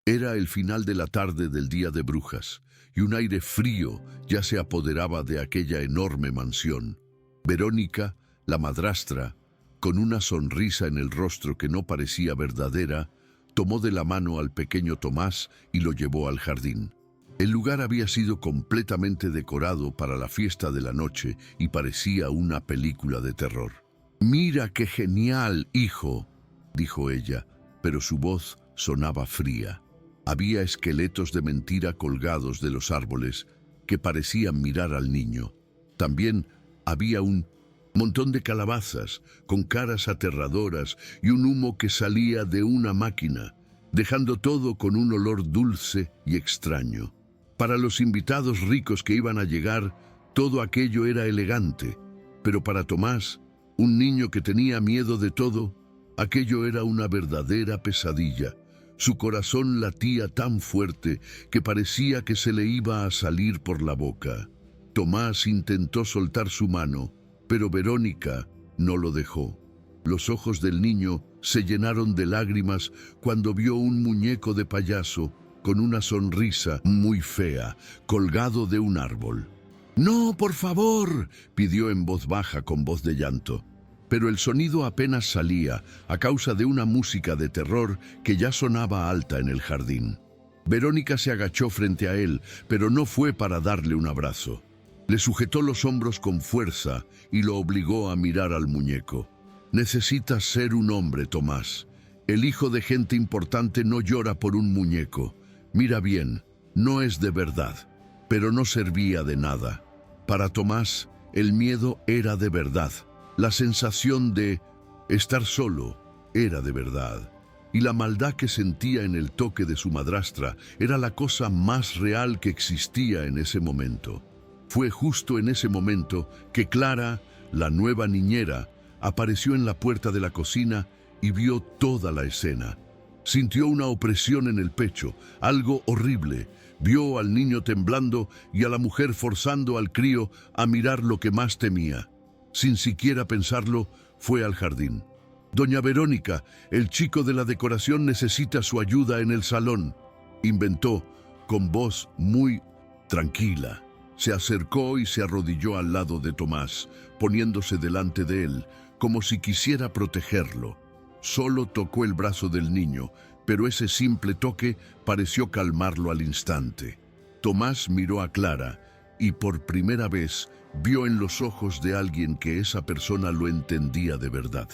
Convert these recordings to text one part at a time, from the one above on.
Era el final de la tarde del Día de Brujas, y un aire frío ya se apoderaba de aquella enorme mansión. Verónica, la madrastra, con una sonrisa en el rostro que no parecía verdadera, tomó de la mano al pequeño Tomás y lo llevó al jardín. El lugar había sido completamente decorado para la fiesta de la noche y parecía una película de terror. «Mira qué genial, hijo», dijo ella, pero su voz sonaba fría. Había esqueletos de mentira colgados de los árboles que parecían mirar al niño. También había un montón de calabazas con caras aterradoras y un humo que salía de una máquina, dejando todo con un olor dulce y extraño. Para los invitados ricos que iban a llegar, todo aquello era elegante, pero para Tomás, un niño que tenía miedo de todo, aquello era una verdadera pesadilla. Su corazón latía tan fuerte que parecía que se le iba a salir por la boca. Tomás intentó soltar su mano, pero Verónica no lo dejó. Los ojos del niño se llenaron de lágrimas cuando vio un muñeco de payaso con una sonrisa muy fea, colgado de un árbol. «¡No, por favor!», pidió en voz baja con voz de llanto. Pero el sonido apenas salía a causa de una música de terror que ya sonaba alta en el jardín. Verónica se agachó frente a él, pero no fue para darle un abrazo. Le sujetó los hombros con fuerza y lo obligó a mirar al muñeco. «Necesitas ser un hombre, Tomás. El hijo de gente importante no llora por un muñeco. Mira bien, no es de verdad». Pero no servía de nada. Para Tomás, el miedo era de verdad. La sensación de estar solo era de verdad. Y la maldad que sentía en el toque de su madrastra era la cosa más real que existía en ese momento. Fue justo en ese momento que Clara, la nueva niñera, apareció en la puerta de la cocina y vio toda la escena. Sintió una opresión en el pecho, algo horrible. Vio al niño temblando y a la mujer forzando al crío a mirar lo que más temía. Sin siquiera pensarlo, fue al jardín. «Doña Verónica, el chico de la decoración necesita su ayuda en el salón», inventó con voz muy tranquila. Se acercó y se arrodilló al lado de Tomás, poniéndose delante de él, como si quisiera protegerlo. Solo tocó el brazo del niño, pero ese simple toque pareció calmarlo al instante. Tomás miró a Clara y por primera vez vio en los ojos de alguien que esa persona lo entendía de verdad.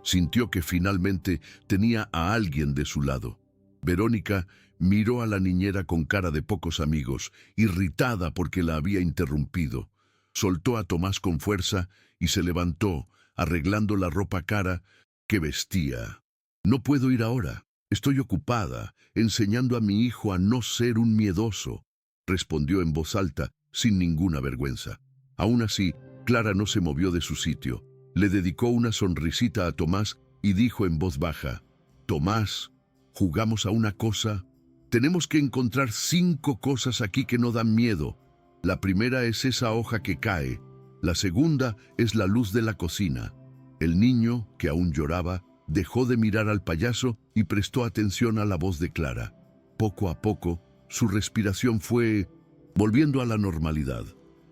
Sintió que finalmente tenía a alguien de su lado. Verónica miró a la niñera con cara de pocos amigos, irritada porque la había interrumpido. Soltó a Tomás con fuerza y se levantó, arreglando la ropa cara que vestía. «No puedo ir ahora. Estoy ocupada, enseñando a mi hijo a no ser un miedoso», respondió en voz alta, sin ninguna vergüenza. Aún así, Clara no se movió de su sitio. Le dedicó una sonrisita a Tomás y dijo en voz baja: «Tomás, ¿jugamos a una cosa? Tenemos que encontrar 5 cosas aquí que no dan miedo. La primera es esa hoja que cae. La segunda es la luz de la cocina». El niño, que aún lloraba, dejó de mirar al payaso y prestó atención a la voz de Clara. Poco a poco, su respiración fue volviendo a la normalidad.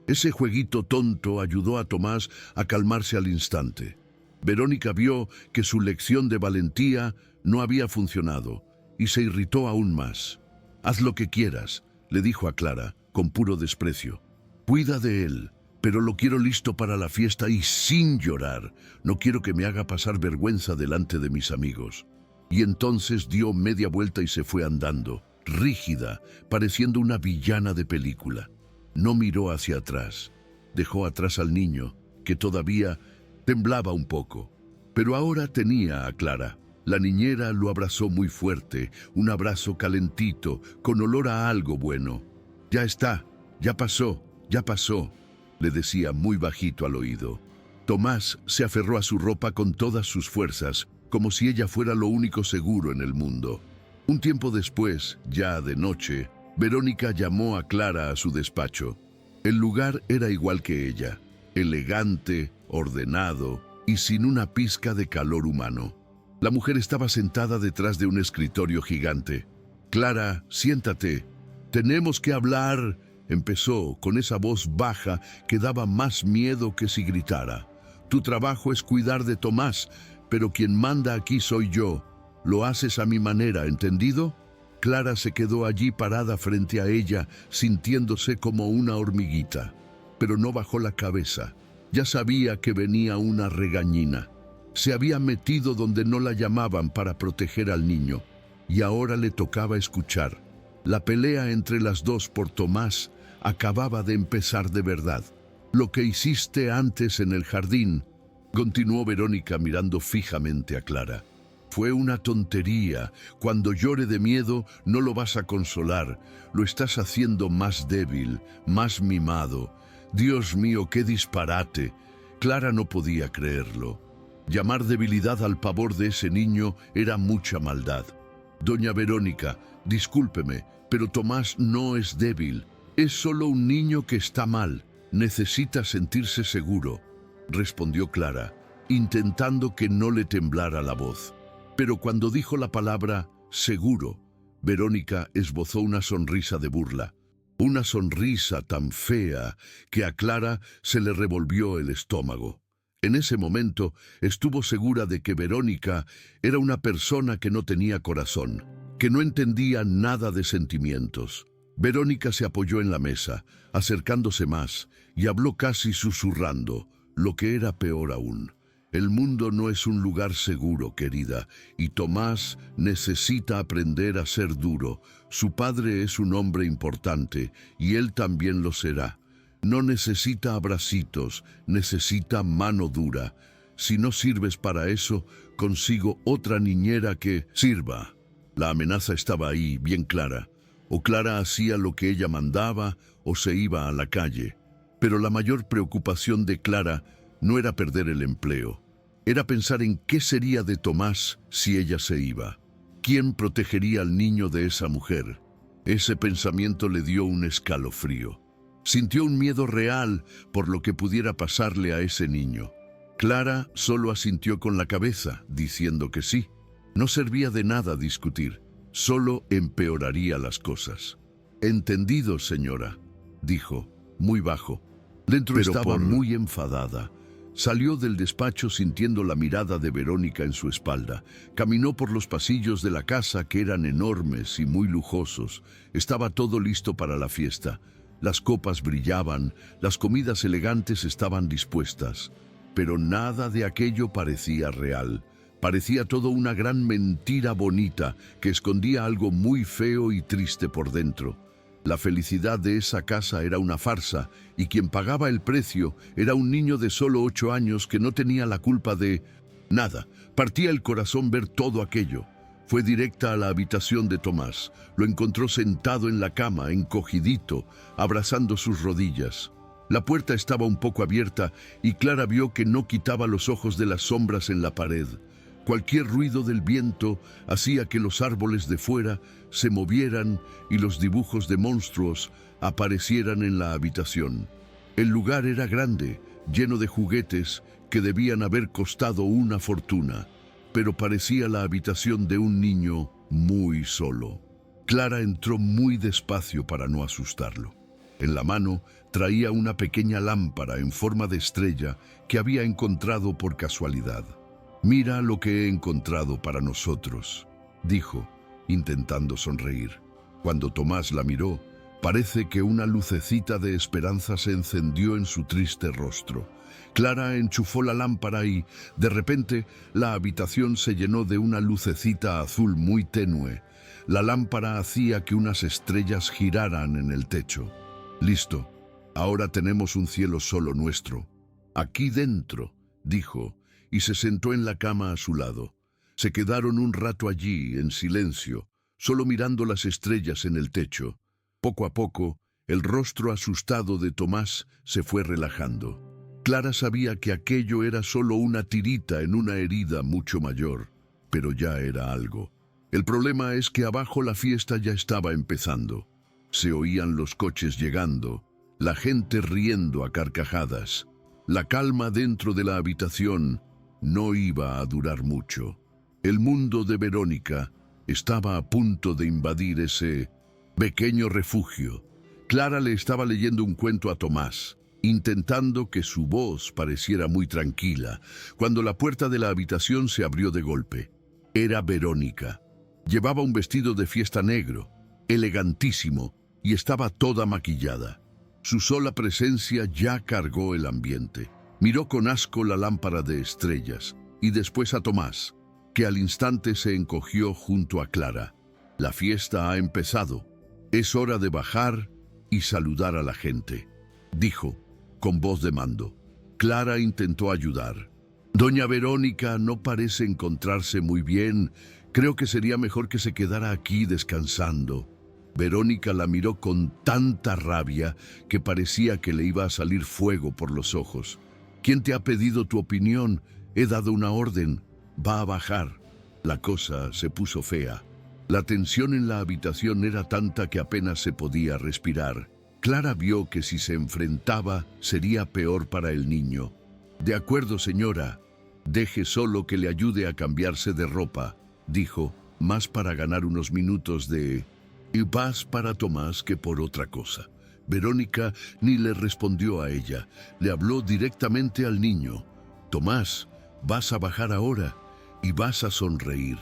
Ese jueguito tonto ayudó a Tomás a calmarse al instante. Verónica vio que su lección de valentía no había funcionado y se irritó aún más. «Haz lo que quieras», le dijo a Clara, con puro desprecio. «Cuida de él, pero lo quiero listo para la fiesta y sin llorar. No quiero que me haga pasar vergüenza delante de mis amigos». Y entonces dio media vuelta y se fue andando, rígida, pareciendo una villana de película. No miró hacia atrás. Dejó atrás al niño, que todavía temblaba un poco. Pero ahora tenía a Clara. La niñera lo abrazó muy fuerte, un abrazo calentito, con olor a algo bueno. «Ya está, ya pasó», le decía muy bajito al oído. Tomás se aferró a su ropa con todas sus fuerzas, como si ella fuera lo único seguro en el mundo. Un tiempo después, ya de noche, Verónica llamó a Clara a su despacho. El lugar era igual que ella, elegante, ordenado y sin una pizca de calor humano. La mujer estaba sentada detrás de un escritorio gigante. Clara, siéntate. Tenemos que hablar, empezó con esa voz baja que daba más miedo que si gritara. Tu trabajo es cuidar de Tomás, pero quien manda aquí soy yo. Lo haces a mi manera, ¿entendido? Clara se quedó allí parada frente a ella, sintiéndose como una hormiguita. Pero no bajó la cabeza. Ya sabía que venía una regañina. Se había metido donde no la llamaban para proteger al niño, y ahora le tocaba escuchar. La pelea entre las dos por Tomás acababa de empezar de verdad. Lo que hiciste antes en el jardín, continuó Verónica mirando fijamente a Clara. Fue una tontería. Cuando llore de miedo no lo vas a consolar. Lo estás haciendo más débil, más mimado. Dios mío, qué disparate. Clara no podía creerlo. Llamar debilidad al pavor de ese niño era mucha maldad. Doña Verónica, discúlpeme, pero Tomás no es débil. Es solo un niño que está mal. Necesita sentirse seguro, respondió Clara, intentando que no le temblara la voz. Pero cuando dijo la palabra seguro, Verónica esbozó una sonrisa de burla. Una sonrisa tan fea que a Clara se le revolvió el estómago. En ese momento estuvo segura de que Verónica era una persona que no tenía corazón, que no entendía nada de sentimientos. Verónica se apoyó en la mesa, acercándose más, y habló casi susurrando, lo que era peor aún. El mundo no es un lugar seguro, querida, y Tomás necesita aprender a ser duro. Su padre es un hombre importante, y él también lo será. No necesita abracitos, necesita mano dura. Si no sirves para eso, consigo otra niñera que sirva. La amenaza estaba ahí, bien clara. O Clara hacía lo que ella mandaba, o se iba a la calle. Pero la mayor preocupación de Clara no era perder el empleo. Era pensar en qué sería de Tomás si ella se iba. ¿Quién protegería al niño de esa mujer? Ese pensamiento le dio un escalofrío. Sintió un miedo real por lo que pudiera pasarle a ese niño. Clara solo asintió con la cabeza, diciendo que sí. No servía de nada discutir, solo empeoraría las cosas. «Entendido, señora», dijo, muy bajo. Dentro estaba muy enfadada. Salió del despacho sintiendo la mirada de Verónica en su espalda. Caminó por los pasillos de la casa, que eran enormes y muy lujosos. Estaba todo listo para la fiesta. Las copas brillaban, las comidas elegantes estaban dispuestas. Pero nada de aquello parecía real. Parecía todo una gran mentira bonita que escondía algo muy feo y triste por dentro. La felicidad de esa casa era una farsa, y quien pagaba el precio era un niño de solo 8 años que no tenía la culpa de nada. Partía el corazón ver todo aquello. Fue directa a la habitación de Tomás. Lo encontró sentado en la cama, encogidito, abrazando sus rodillas. La puerta estaba un poco abierta y Clara vio que no quitaba los ojos de las sombras en la pared. Cualquier ruido del viento hacía que los árboles de fuera se movieran y los dibujos de monstruos aparecieran en la habitación. El lugar era grande, lleno de juguetes que debían haber costado una fortuna, pero parecía la habitación de un niño muy solo. Clara entró muy despacio para no asustarlo. En la mano traía una pequeña lámpara en forma de estrella que había encontrado por casualidad. «Mira lo que he encontrado para nosotros», dijo, intentando sonreír. Cuando Tomás la miró, parece que una lucecita de esperanza se encendió en su triste rostro. Clara enchufó la lámpara y, de repente, la habitación se llenó de una lucecita azul muy tenue. La lámpara hacía que unas estrellas giraran en el techo. «Listo, ahora tenemos un cielo solo nuestro. Aquí dentro», dijo, y se sentó en la cama a su lado. Se quedaron un rato allí, en silencio, solo mirando las estrellas en el techo. Poco a poco, el rostro asustado de Tomás se fue relajando. Clara sabía que aquello era solo una tirita en una herida mucho mayor, pero ya era algo. El problema es que abajo la fiesta ya estaba empezando. Se oían los coches llegando, la gente riendo a carcajadas. La calma dentro de la habitación no iba a durar mucho. El mundo de Verónica estaba a punto de invadir ese pequeño refugio. Clara le estaba leyendo un cuento a Tomás, intentando que su voz pareciera muy tranquila, cuando la puerta de la habitación se abrió de golpe. Era Verónica. Llevaba un vestido de fiesta negro, elegantísimo, y estaba toda maquillada. Su sola presencia ya cargó el ambiente. Miró con asco la lámpara de estrellas y después a Tomás, que al instante se encogió junto a Clara. La fiesta ha empezado. Es hora de bajar y saludar a la gente, dijo, con voz de mando. Clara intentó ayudar. Doña Verónica no parece encontrarse muy bien. Creo que sería mejor que se quedara aquí descansando. Verónica la miró con tanta rabia que parecía que le iba a salir fuego por los ojos. ¿Quién te ha pedido tu opinión? He dado una orden. Va a bajar. La cosa se puso fea. La tensión en la habitación era tanta que apenas se podía respirar. Clara vio que si se enfrentaba sería peor para el niño. De acuerdo, señora. Deje solo que le ayude a cambiarse de ropa, dijo, más para ganar unos minutos de paz para Tomás que por otra cosa. Verónica ni le respondió a ella. Le habló directamente al niño. Tomás, vas a bajar ahora y vas a sonreír.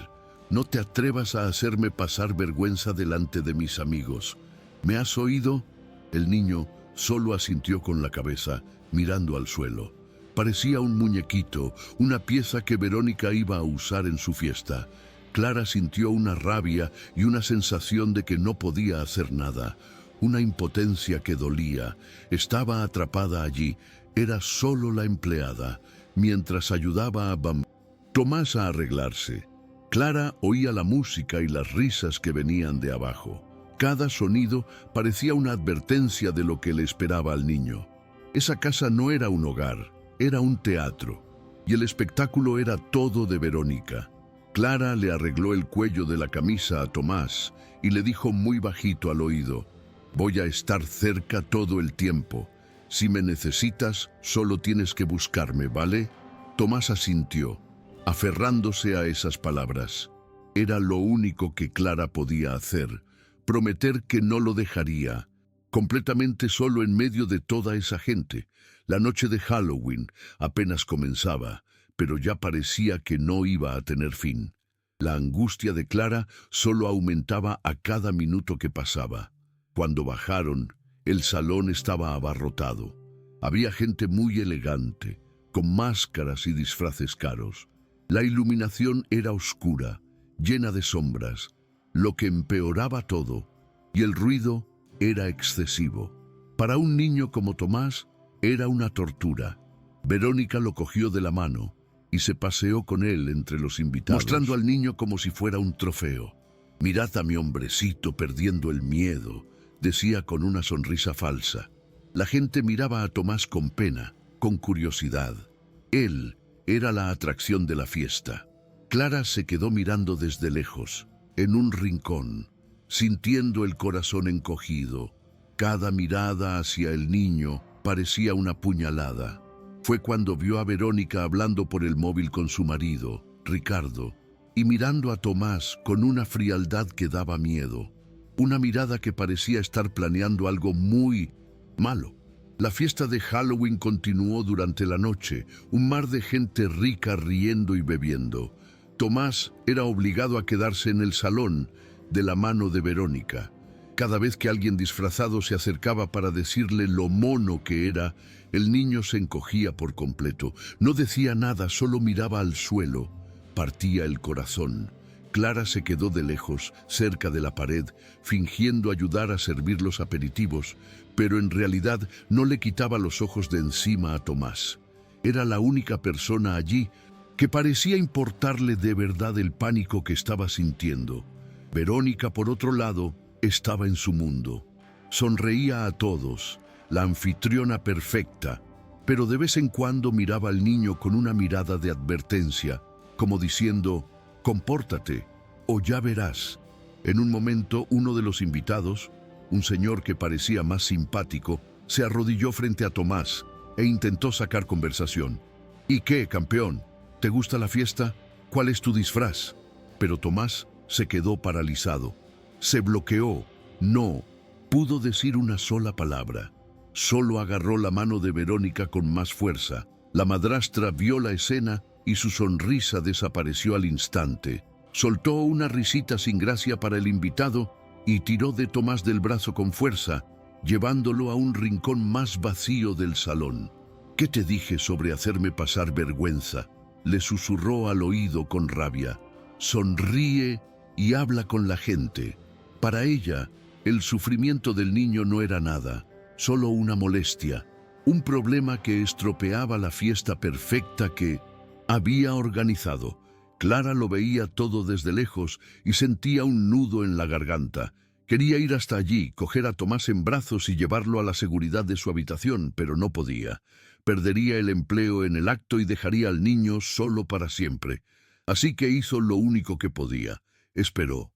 No te atrevas a hacerme pasar vergüenza delante de mis amigos. ¿Me has oído? El niño solo asintió con la cabeza, mirando al suelo. Parecía un muñequito, una pieza que Verónica iba a usar en su fiesta. Clara sintió una rabia y una sensación de que no podía hacer nada. Una impotencia que dolía. Estaba atrapada allí. Era solo la empleada, mientras ayudaba a Tomás a arreglarse. Clara oía la música y las risas que venían de abajo. Cada sonido parecía una advertencia de lo que le esperaba al niño. Esa casa no era un hogar, era un teatro, y el espectáculo era todo de Verónica. Clara le arregló el cuello de la camisa a Tomás y le dijo muy bajito al oído: «Voy a estar cerca todo el tiempo. Si me necesitas, solo tienes que buscarme, ¿vale?» Tomás asintió, aferrándose a esas palabras. Era lo único que Clara podía hacer, prometer que no lo dejaría, completamente solo en medio de toda esa gente. La noche de Halloween apenas comenzaba, pero ya parecía que no iba a tener fin. La angustia de Clara solo aumentaba a cada minuto que pasaba. Cuando bajaron, el salón estaba abarrotado. Había gente muy elegante, con máscaras y disfraces caros. La iluminación era oscura, llena de sombras, lo que empeoraba todo, y el ruido era excesivo. Para un niño como Tomás, era una tortura. Verónica lo cogió de la mano y se paseó con él entre los invitados, mostrando al niño como si fuera un trofeo. «Mirad a mi hombrecito perdiendo el miedo», decía con una sonrisa falsa. La gente miraba a Tomás con pena, con curiosidad. Él era la atracción de la fiesta. Clara se quedó mirando desde lejos, en un rincón, sintiendo el corazón encogido. Cada mirada hacia el niño parecía una puñalada. Fue cuando vio a Verónica hablando por el móvil con su marido, Ricardo, y mirando a Tomás con una frialdad que daba miedo. Una mirada que parecía estar planeando algo muy malo. La fiesta de Halloween continuó durante la noche, un mar de gente rica riendo y bebiendo. Tomás era obligado a quedarse en el salón, de la mano de Verónica. Cada vez que alguien disfrazado se acercaba para decirle lo mono que era, el niño se encogía por completo. No decía nada, solo miraba al suelo. Partía el corazón. Clara se quedó de lejos, cerca de la pared, fingiendo ayudar a servir los aperitivos, pero en realidad no le quitaba los ojos de encima a Tomás. Era la única persona allí que parecía importarle de verdad el pánico que estaba sintiendo. Verónica, por otro lado, estaba en su mundo. Sonreía a todos, la anfitriona perfecta, pero de vez en cuando miraba al niño con una mirada de advertencia, como diciendo: «Compórtate, o ya verás». En un momento, uno de los invitados, un señor que parecía más simpático, se arrodilló frente a Tomás e intentó sacar conversación. «¿Y qué, campeón? ¿Te gusta la fiesta? ¿Cuál es tu disfraz?». Pero Tomás Se quedó paralizado. Se bloqueó. No pudo decir una sola palabra. Solo agarró la mano de Verónica con más fuerza. La madrastra vio la escena y su sonrisa desapareció al instante. Soltó una risita sin gracia para el invitado y tiró de Tomás del brazo con fuerza, llevándolo a un rincón más vacío del salón. «¿Qué te dije sobre hacerme pasar vergüenza?», le susurró al oído con rabia. «Sonríe y habla con la gente». Para ella, el sufrimiento del niño no era nada, solo una molestia, un problema que estropeaba la fiesta perfecta que había organizado. Clara lo veía todo desde lejos y sentía un nudo en la garganta. Quería ir hasta allí, coger a Tomás en brazos y llevarlo a la seguridad de su habitación, pero no podía. Perdería el empleo en el acto y dejaría al niño solo para siempre. Así que hizo lo único que podía. Esperó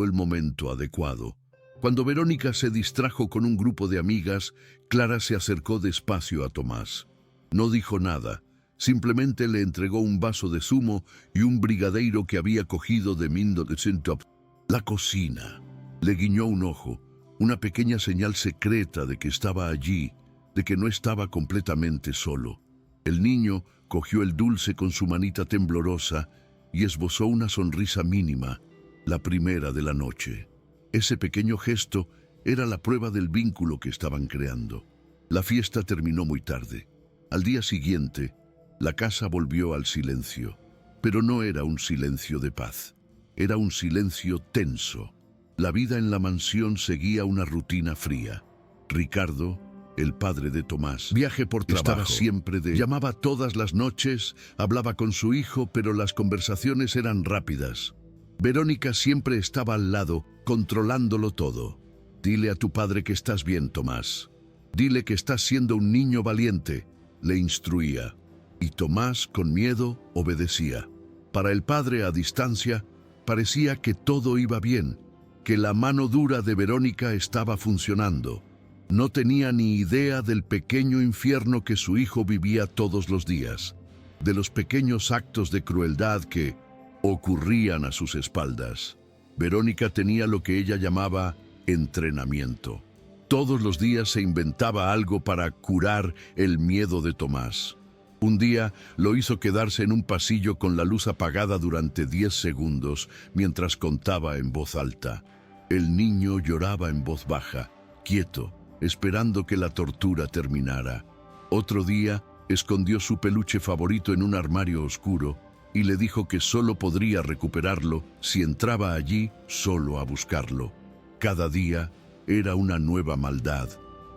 el momento adecuado. Cuando Verónica se distrajo con un grupo de amigas, Clara se acercó despacio a Tomás. No dijo nada, simplemente le entregó un vaso de zumo y un brigadeiro que había cogido de la cocina. Le guiñó un ojo, una pequeña señal secreta de que estaba allí, de que no estaba completamente solo. El niño cogió el dulce con su manita temblorosa y esbozó una sonrisa mínima, la primera de la noche. Ese pequeño gesto era la prueba del vínculo que estaban creando. La fiesta terminó muy tarde. Al día siguiente, la casa volvió al silencio, pero no era un silencio de paz. Era un silencio tenso. La vida en la mansión seguía una rutina fría. Ricardo, el padre de Tomás, viaje por trabajo, estaba siempre llamaba todas las noches, hablaba con su hijo, pero las conversaciones eran rápidas. Verónica siempre estaba al lado, controlándolo todo. «Dile a tu padre que estás bien, Tomás. Dile que estás siendo un niño valiente», le instruía. Y Tomás, con miedo, obedecía. Para el padre a distancia, parecía que todo iba bien, que la mano dura de Verónica estaba funcionando. No tenía ni idea del pequeño infierno que su hijo vivía todos los días, de los pequeños actos de crueldad que ocurrían a sus espaldas. Verónica tenía lo que ella llamaba entrenamiento. Todos los días se inventaba algo para curar el miedo de Tomás. Un día lo hizo quedarse en un pasillo con la luz apagada durante 10 segundos mientras contaba en voz alta. El niño lloraba en voz baja, quieto, esperando que la tortura terminara. Otro día escondió su peluche favorito en un armario oscuro y le dijo que solo podría recuperarlo si entraba allí solo a buscarlo. Cada día era una nueva maldad,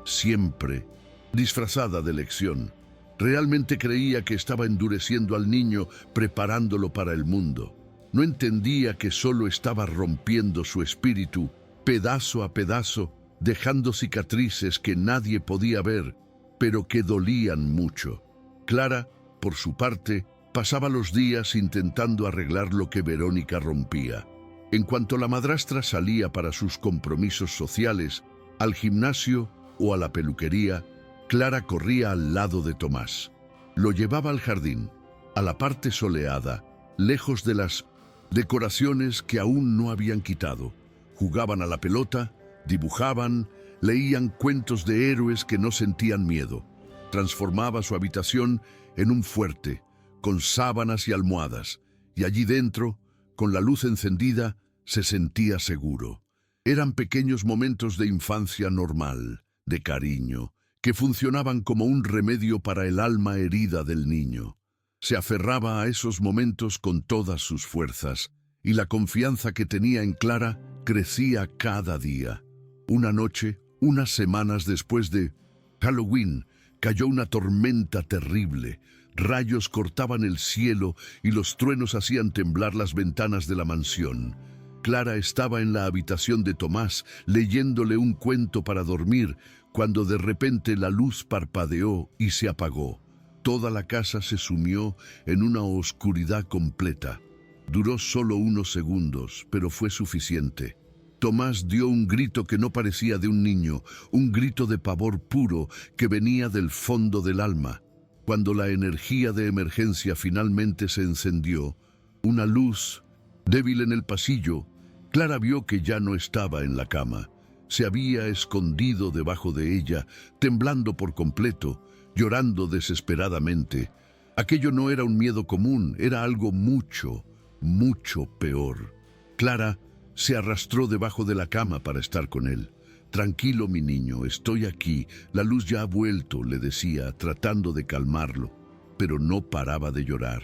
siempre disfrazada de lección. Realmente creía que estaba endureciendo al niño, preparándolo para el mundo. No entendía que solo estaba rompiendo su espíritu, pedazo a pedazo, dejando cicatrices que nadie podía ver, pero que dolían mucho. Clara, por su parte, pasaba los días intentando arreglar lo que Verónica rompía. En cuanto la madrastra salía para sus compromisos sociales, al gimnasio o a la peluquería, Clara corría al lado de Tomás. Lo llevaba al jardín, a la parte soleada, lejos de las decoraciones que aún no habían quitado. Jugaban a la pelota, dibujaban, leían cuentos de héroes que no sentían miedo. Transformaba su habitación en un fuerte, con sábanas y almohadas, y allí dentro, con la luz encendida, se sentía seguro. Eran pequeños momentos de infancia normal, de cariño, que funcionaban como un remedio para el alma herida del niño. Se aferraba a esos momentos con todas sus fuerzas, y la confianza que tenía en Clara crecía cada día. Una noche, unas semanas después de Halloween, cayó una tormenta terrible. Rayos cortaban el cielo y los truenos hacían temblar las ventanas de la mansión. Clara estaba en la habitación de Tomás, leyéndole un cuento para dormir, cuando de repente la luz parpadeó y se apagó. Toda la casa se sumió en una oscuridad completa. Duró solo unos segundos, pero fue suficiente. Tomás dio un grito que no parecía de un niño, un grito de pavor puro que venía del fondo del alma. Cuando la energía de emergencia finalmente se encendió, una luz Débil en el pasillo, Clara vio que ya no estaba en la cama. Se había escondido debajo de ella, temblando por completo, llorando desesperadamente. Aquello no era un miedo común, era algo mucho, mucho peor. Clara se arrastró debajo de la cama para estar con él. «Tranquilo, mi niño, estoy aquí. La luz ya ha vuelto», le decía, tratando de calmarlo. Pero no paraba de llorar.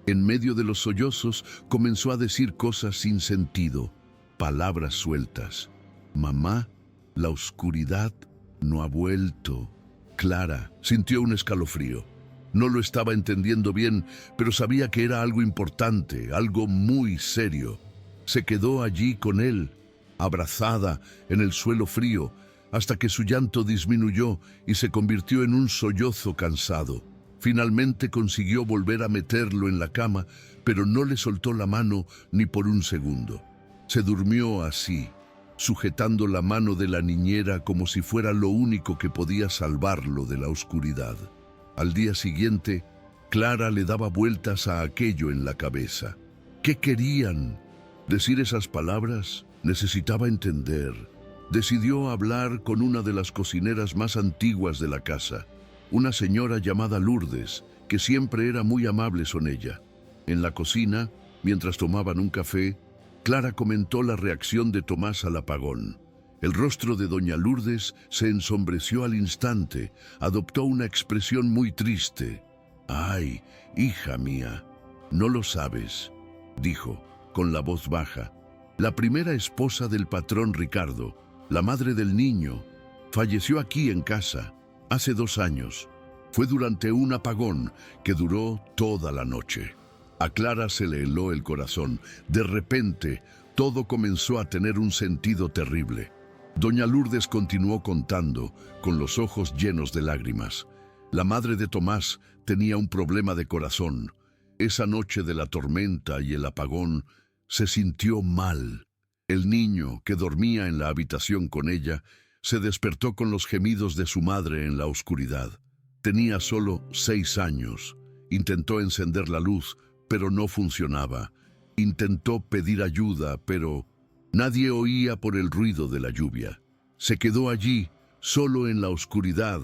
En medio de los sollozos comenzó a decir cosas sin sentido, palabras sueltas. «Mamá, la oscuridad no ha vuelto». Clara sintió un escalofrío. No lo estaba entendiendo bien, pero sabía que era algo importante, algo muy serio. Se quedó allí con él, abrazada en el suelo frío, hasta que su llanto disminuyó y se convirtió en un sollozo cansado. Finalmente consiguió volver a meterlo en la cama, pero no le soltó la mano ni por un segundo. Se durmió así, sujetando la mano de la niñera como si fuera lo único que podía salvarlo de la oscuridad. Al día siguiente, Clara le daba vueltas a aquello en la cabeza. ¿Qué querían? ¿Decir esas palabras? Necesitaba entender. Decidió hablar con una de las cocineras más antiguas de la casa, una señora llamada Lourdes, que siempre era muy amable con ella. En la cocina, mientras tomaban un café, Clara comentó la reacción de Tomás al apagón. El rostro de doña Lourdes se ensombreció al instante, adoptó una expresión muy triste. «Ay, hija mía, no lo sabes», dijo, con la voz baja. «La primera esposa del patrón Ricardo, la madre del niño, falleció aquí en casa, hace 2 años. Fue durante un apagón que duró toda la noche». A Clara se le heló el corazón. De repente, todo comenzó a tener un sentido terrible. Doña Lourdes continuó contando, con los ojos llenos de lágrimas. La madre de Tomás tenía un problema de corazón. Esa noche de la tormenta y el apagón, se sintió mal. El niño, que dormía en la habitación con ella, se despertó con los gemidos de su madre en la oscuridad. Tenía solo 6 años. Intentó encender la luz, pero no funcionaba. Intentó pedir ayuda, pero nadie oía por el ruido de la lluvia. Se quedó allí, solo en la oscuridad,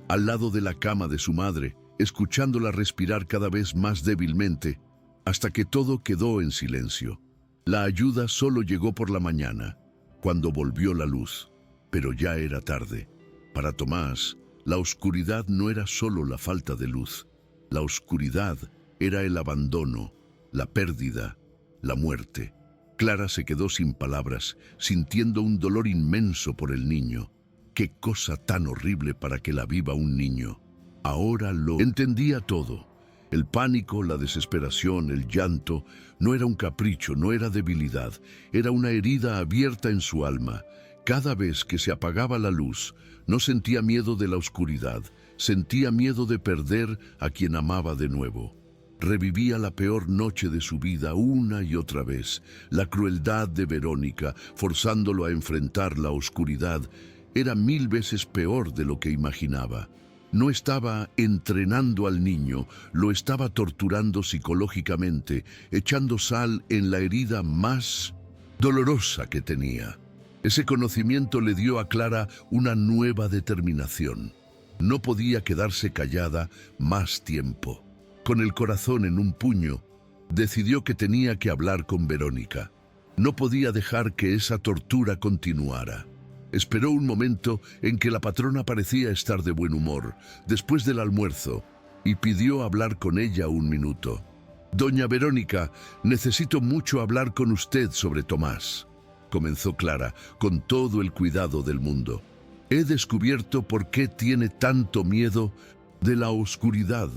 al lado de la cama de su madre, escuchándola respirar cada vez más débilmente, hasta que todo quedó en silencio. La ayuda solo llegó por la mañana, cuando volvió la luz, pero ya era tarde. Para Tomás, la oscuridad no era solo la falta de luz. La oscuridad era el abandono, la pérdida, la muerte. Clara se quedó sin palabras, sintiendo un dolor inmenso por el niño. ¡Qué cosa tan horrible para que la viva un niño! Ahora lo entendía todo. El pánico, la desesperación, el llanto, no era un capricho, no era debilidad, era una herida abierta en su alma. Cada vez que se apagaba la luz, no sentía miedo de la oscuridad, sentía miedo de perder a quien amaba de nuevo. Revivía la peor noche de su vida una y otra vez. La crueldad de Verónica, forzándolo a enfrentar la oscuridad, era 1000 veces peor de lo que imaginaba. No estaba entrenando al niño, lo estaba torturando psicológicamente, echando sal en la herida más dolorosa que tenía. Ese conocimiento le dio a Clara una nueva determinación. No podía quedarse callada más tiempo. Con el corazón en un puño, decidió que tenía que hablar con Verónica. No podía dejar que esa tortura continuara. Esperó un momento en que la patrona parecía estar de buen humor, después del almuerzo, y pidió hablar con ella 1 minuto. «Doña Verónica, necesito mucho hablar con usted sobre Tomás», comenzó Clara, con todo el cuidado del mundo. «He descubierto por qué tiene tanto miedo de la oscuridad.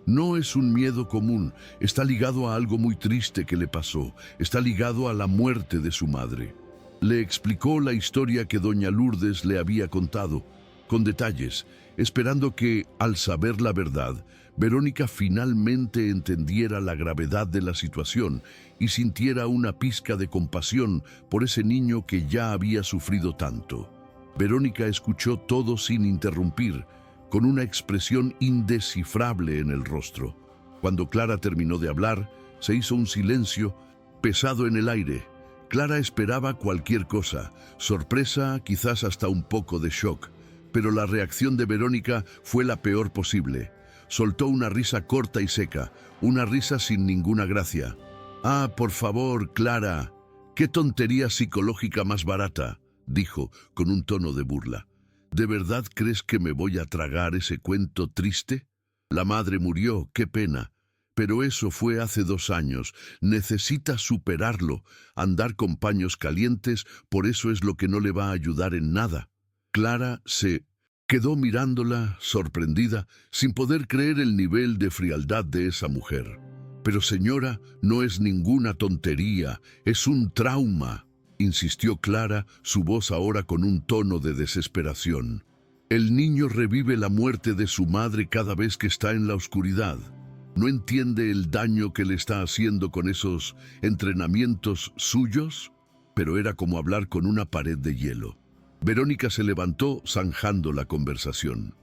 No es un miedo común, está ligado a algo muy triste que le pasó, está ligado a la muerte de su madre». Le explicó la historia que doña Lourdes le había contado, con detalles, esperando que, al saber la verdad, Verónica finalmente entendiera la gravedad de la situación y sintiera una pizca de compasión por ese niño que ya había sufrido tanto. Verónica escuchó todo sin interrumpir, con una expresión indescifrable en el rostro. Cuando Clara terminó de hablar, se hizo un silencio pesado en el aire. Clara esperaba cualquier cosa, sorpresa, quizás hasta un poco de shock, pero la reacción de Verónica fue la peor posible. Soltó una risa corta y seca, una risa sin ninguna gracia. «Ah, por favor, Clara, qué tontería psicológica más barata», dijo con un tono de burla. «¿De verdad crees que me voy a tragar ese cuento triste? La madre murió, qué pena. Pero eso fue hace 2 años. Necesita superarlo. Andar con paños calientes, por eso es lo que no le va a ayudar en nada». Clara se quedó mirándola, sorprendida, sin poder creer el nivel de frialdad de esa mujer. «Pero señora, no es ninguna tontería, es un trauma», insistió Clara, su voz ahora con un tono de desesperación. «El niño revive la muerte de su madre cada vez que está en la oscuridad. ¿No entiende el daño que le está haciendo con esos entrenamientos suyos?». Pero era como hablar con una pared de hielo. Verónica se levantó, zanjando la conversación.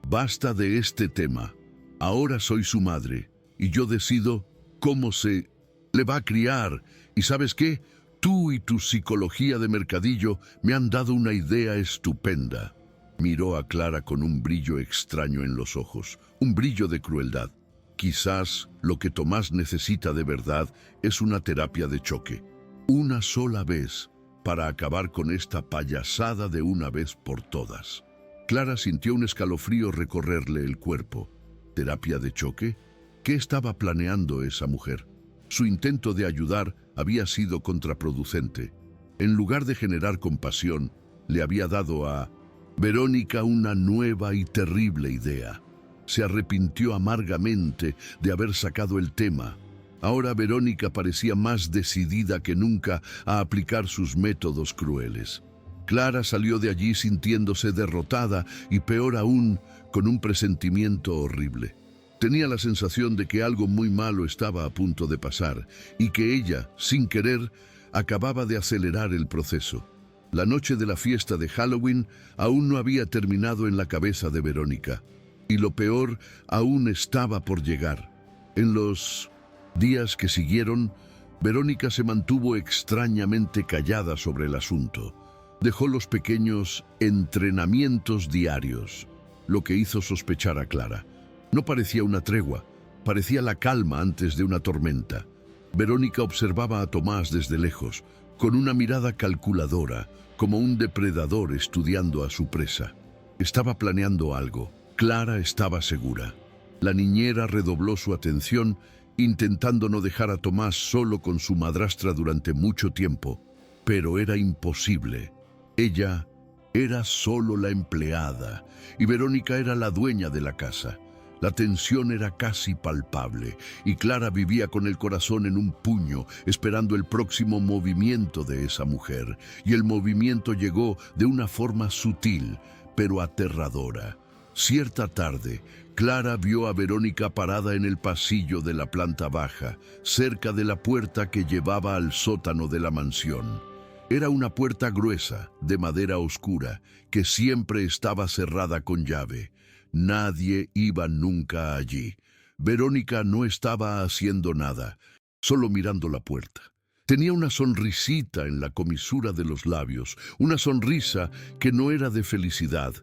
«Basta de este tema. Ahora soy su madre, y yo decido cómo se le va a criar. ¿Y sabes qué? Tú y tu psicología de mercadillo me han dado una idea estupenda». Miró a Clara con un brillo extraño en los ojos, un brillo de crueldad. «Quizás lo que Tomás necesita de verdad es una terapia de choque. Una sola vez, para acabar con esta payasada de una vez por todas». Clara sintió un escalofrío recorrerle el cuerpo. ¿Terapia de choque? ¿Qué estaba planeando esa mujer? Su intento de ayudar había sido contraproducente. En lugar de generar compasión, le había dado a Verónica una nueva y terrible idea. Se arrepintió amargamente de haber sacado el tema. Ahora Verónica parecía más decidida que nunca a aplicar sus métodos crueles. Clara salió de allí sintiéndose derrotada y, peor aún, con un presentimiento horrible. Tenía la sensación de que algo muy malo estaba a punto de pasar y que ella, sin querer, acababa de acelerar el proceso. La noche de la fiesta de Halloween aún no había terminado en la cabeza de Verónica. Y lo peor aún estaba por llegar. En los días que siguieron, Verónica se mantuvo extrañamente callada sobre el asunto. Dejó los pequeños entrenamientos diarios, lo que hizo sospechar a Clara. No parecía una tregua, parecía la calma antes de una tormenta. Verónica observaba a Tomás desde lejos, con una mirada calculadora, como un depredador estudiando a su presa. Estaba planeando algo. Clara estaba segura. La niñera redobló su atención, intentando no dejar a Tomás solo con su madrastra durante mucho tiempo. Pero era imposible. Ella era solo la empleada, y Verónica era la dueña de la casa. La tensión era casi palpable, y Clara vivía con el corazón en un puño, esperando el próximo movimiento de esa mujer. Y el movimiento llegó de una forma sutil, pero aterradora. Cierta tarde, Clara vio a Verónica parada en el pasillo de la planta baja, cerca de la puerta que llevaba al sótano de la mansión. Era una puerta gruesa, de madera oscura, que siempre estaba cerrada con llave. Nadie iba nunca allí. Verónica no estaba haciendo nada, solo mirando la puerta. Tenía una sonrisita en la comisura de los labios, una sonrisa que no era de felicidad.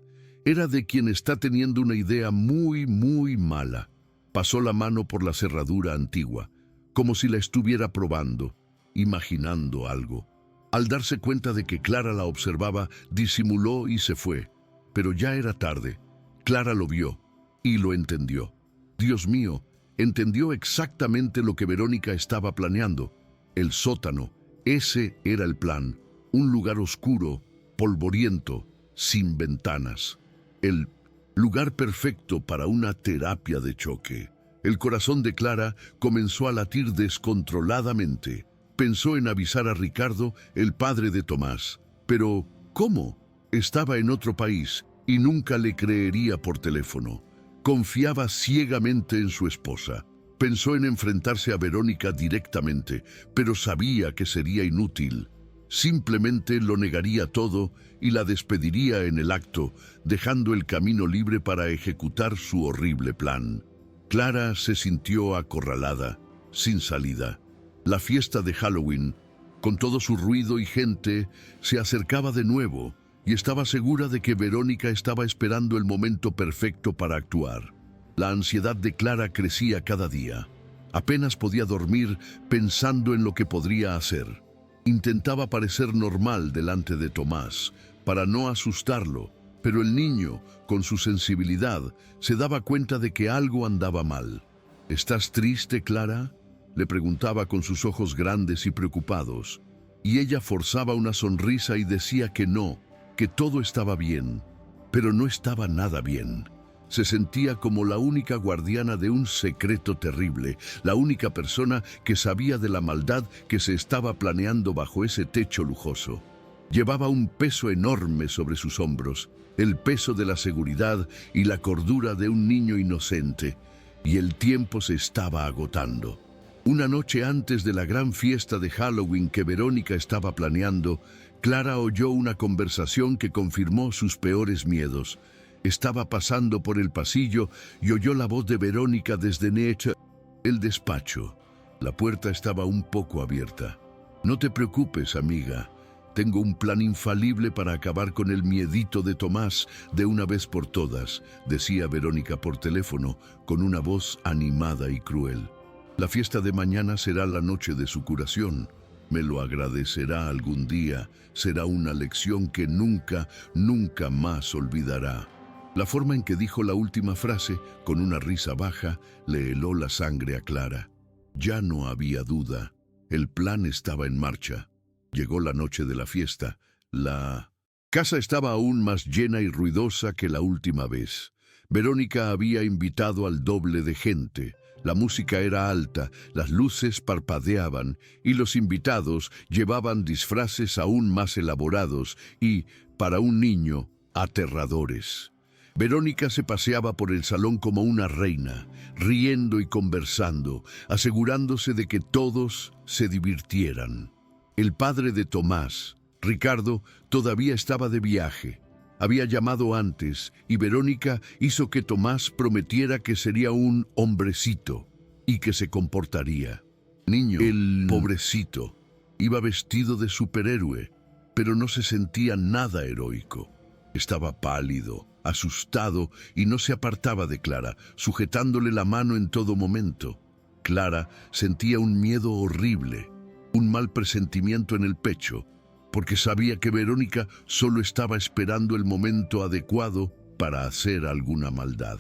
Era de quien está teniendo una idea muy, muy mala. Pasó la mano por la cerradura antigua, como si la estuviera probando, imaginando algo. Al darse cuenta de que Clara la observaba, disimuló y se fue. Pero ya era tarde. Clara lo vio y lo entendió. Dios mío, entendió exactamente lo que Verónica estaba planeando. El sótano, ese era el plan. Un lugar oscuro, polvoriento, sin ventanas. El lugar perfecto para una terapia de choque. El corazón de Clara comenzó a latir descontroladamente. Pensó en avisar a Ricardo, el padre de Tomás. Pero, ¿cómo? Estaba en otro país y nunca le creería por teléfono. Confiaba ciegamente en su esposa. Pensó en enfrentarse a Verónica directamente, pero sabía que sería inútil. Simplemente lo negaría todo y la despediría en el acto, dejando el camino libre para ejecutar su horrible plan. Clara se sintió acorralada, sin salida. La fiesta de Halloween, con todo su ruido y gente, se acercaba de nuevo y estaba segura de que Verónica estaba esperando el momento perfecto para actuar. La ansiedad de Clara crecía cada día. Apenas podía dormir pensando en lo que podría hacer. Intentaba parecer normal delante de Tomás, para no asustarlo, pero el niño, con su sensibilidad, se daba cuenta de que algo andaba mal. ¿Estás triste, Clara?, le preguntaba con sus ojos grandes y preocupados, y ella forzaba una sonrisa y decía que no, que todo estaba bien, pero no estaba nada bien. Se sentía como la única guardiana de un secreto terrible, la única persona que sabía de la maldad que se estaba planeando bajo ese techo lujoso. Llevaba un peso enorme sobre sus hombros, el peso de la seguridad y la cordura de un niño inocente, y el tiempo se estaba agotando. Una noche antes de la gran fiesta de Halloween que Verónica estaba planeando, Clara oyó una conversación que confirmó sus peores miedos. Estaba pasando por el pasillo y oyó la voz de Verónica desde el despacho. La puerta estaba un poco abierta. «No te preocupes, amiga. Tengo un plan infalible para acabar con el miedito de Tomás de una vez por todas», decía Verónica por teléfono, con una voz animada y cruel. «La fiesta de mañana será la noche de su curación. Me lo agradecerá algún día. Será una lección que nunca, nunca más olvidará». La forma en que dijo la última frase, con una risa baja, le heló la sangre a Clara. Ya no había duda. El plan estaba en marcha. Llegó la noche de la fiesta. La casa estaba aún más llena y ruidosa que la última vez. Verónica había invitado al doble de gente. La música era alta, las luces parpadeaban y los invitados llevaban disfraces aún más elaborados y, para un niño, aterradores. Verónica se paseaba por el salón como una reina, riendo y conversando, asegurándose de que todos se divirtieran. El padre de Tomás, Ricardo, todavía estaba de viaje. Había llamado antes y Verónica hizo que Tomás prometiera que sería un hombrecito y que se comportaría. Niño, el pobrecito, iba vestido de superhéroe, pero no se sentía nada heroico. Estaba pálido, asustado y no se apartaba de Clara, sujetándole la mano en todo momento. Clara sentía un miedo horrible, un mal presentimiento en el pecho, porque sabía que Verónica solo estaba esperando el momento adecuado para hacer alguna maldad.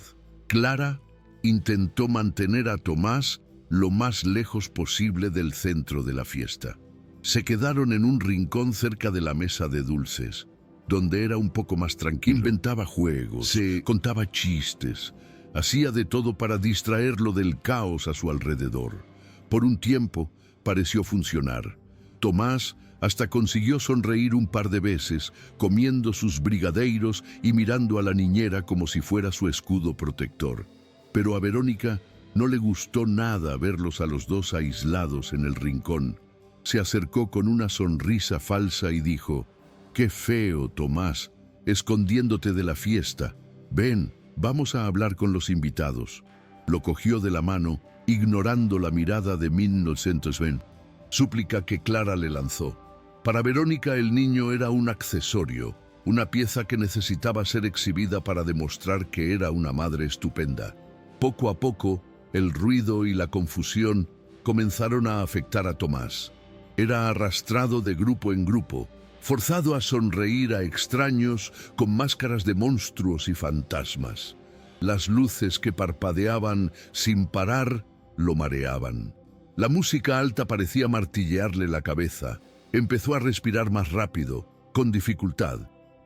Clara intentó mantener a Tomás lo más lejos posible del centro de la fiesta. Se quedaron en un rincón cerca de la mesa de dulces, donde era un poco más tranquilo. Inventaba juegos, se contaba chistes, hacía de todo para distraerlo del caos a su alrededor. Por un tiempo pareció funcionar. Tomás hasta consiguió sonreír un par de veces, comiendo sus brigadeiros y mirando a la niñera como si fuera su escudo protector. Pero a Verónica no le gustó nada verlos a los dos aislados en el rincón. Se acercó con una sonrisa falsa y dijo: «Qué feo, Tomás, escondiéndote de la fiesta. Ven, vamos a hablar con los invitados». Lo cogió de la mano, ignorando la mirada de 1920, súplica que Clara le lanzó. Para Verónica el niño era un accesorio, una pieza que necesitaba ser exhibida para demostrar que era una madre estupenda. Poco a poco, el ruido y la confusión comenzaron a afectar a Tomás. Era arrastrado de grupo en grupo, forzado a sonreír a extraños con máscaras de monstruos y fantasmas. Las luces que parpadeaban sin parar lo mareaban. La música alta parecía martillearle la cabeza. Empezó a respirar más rápido, con dificultad.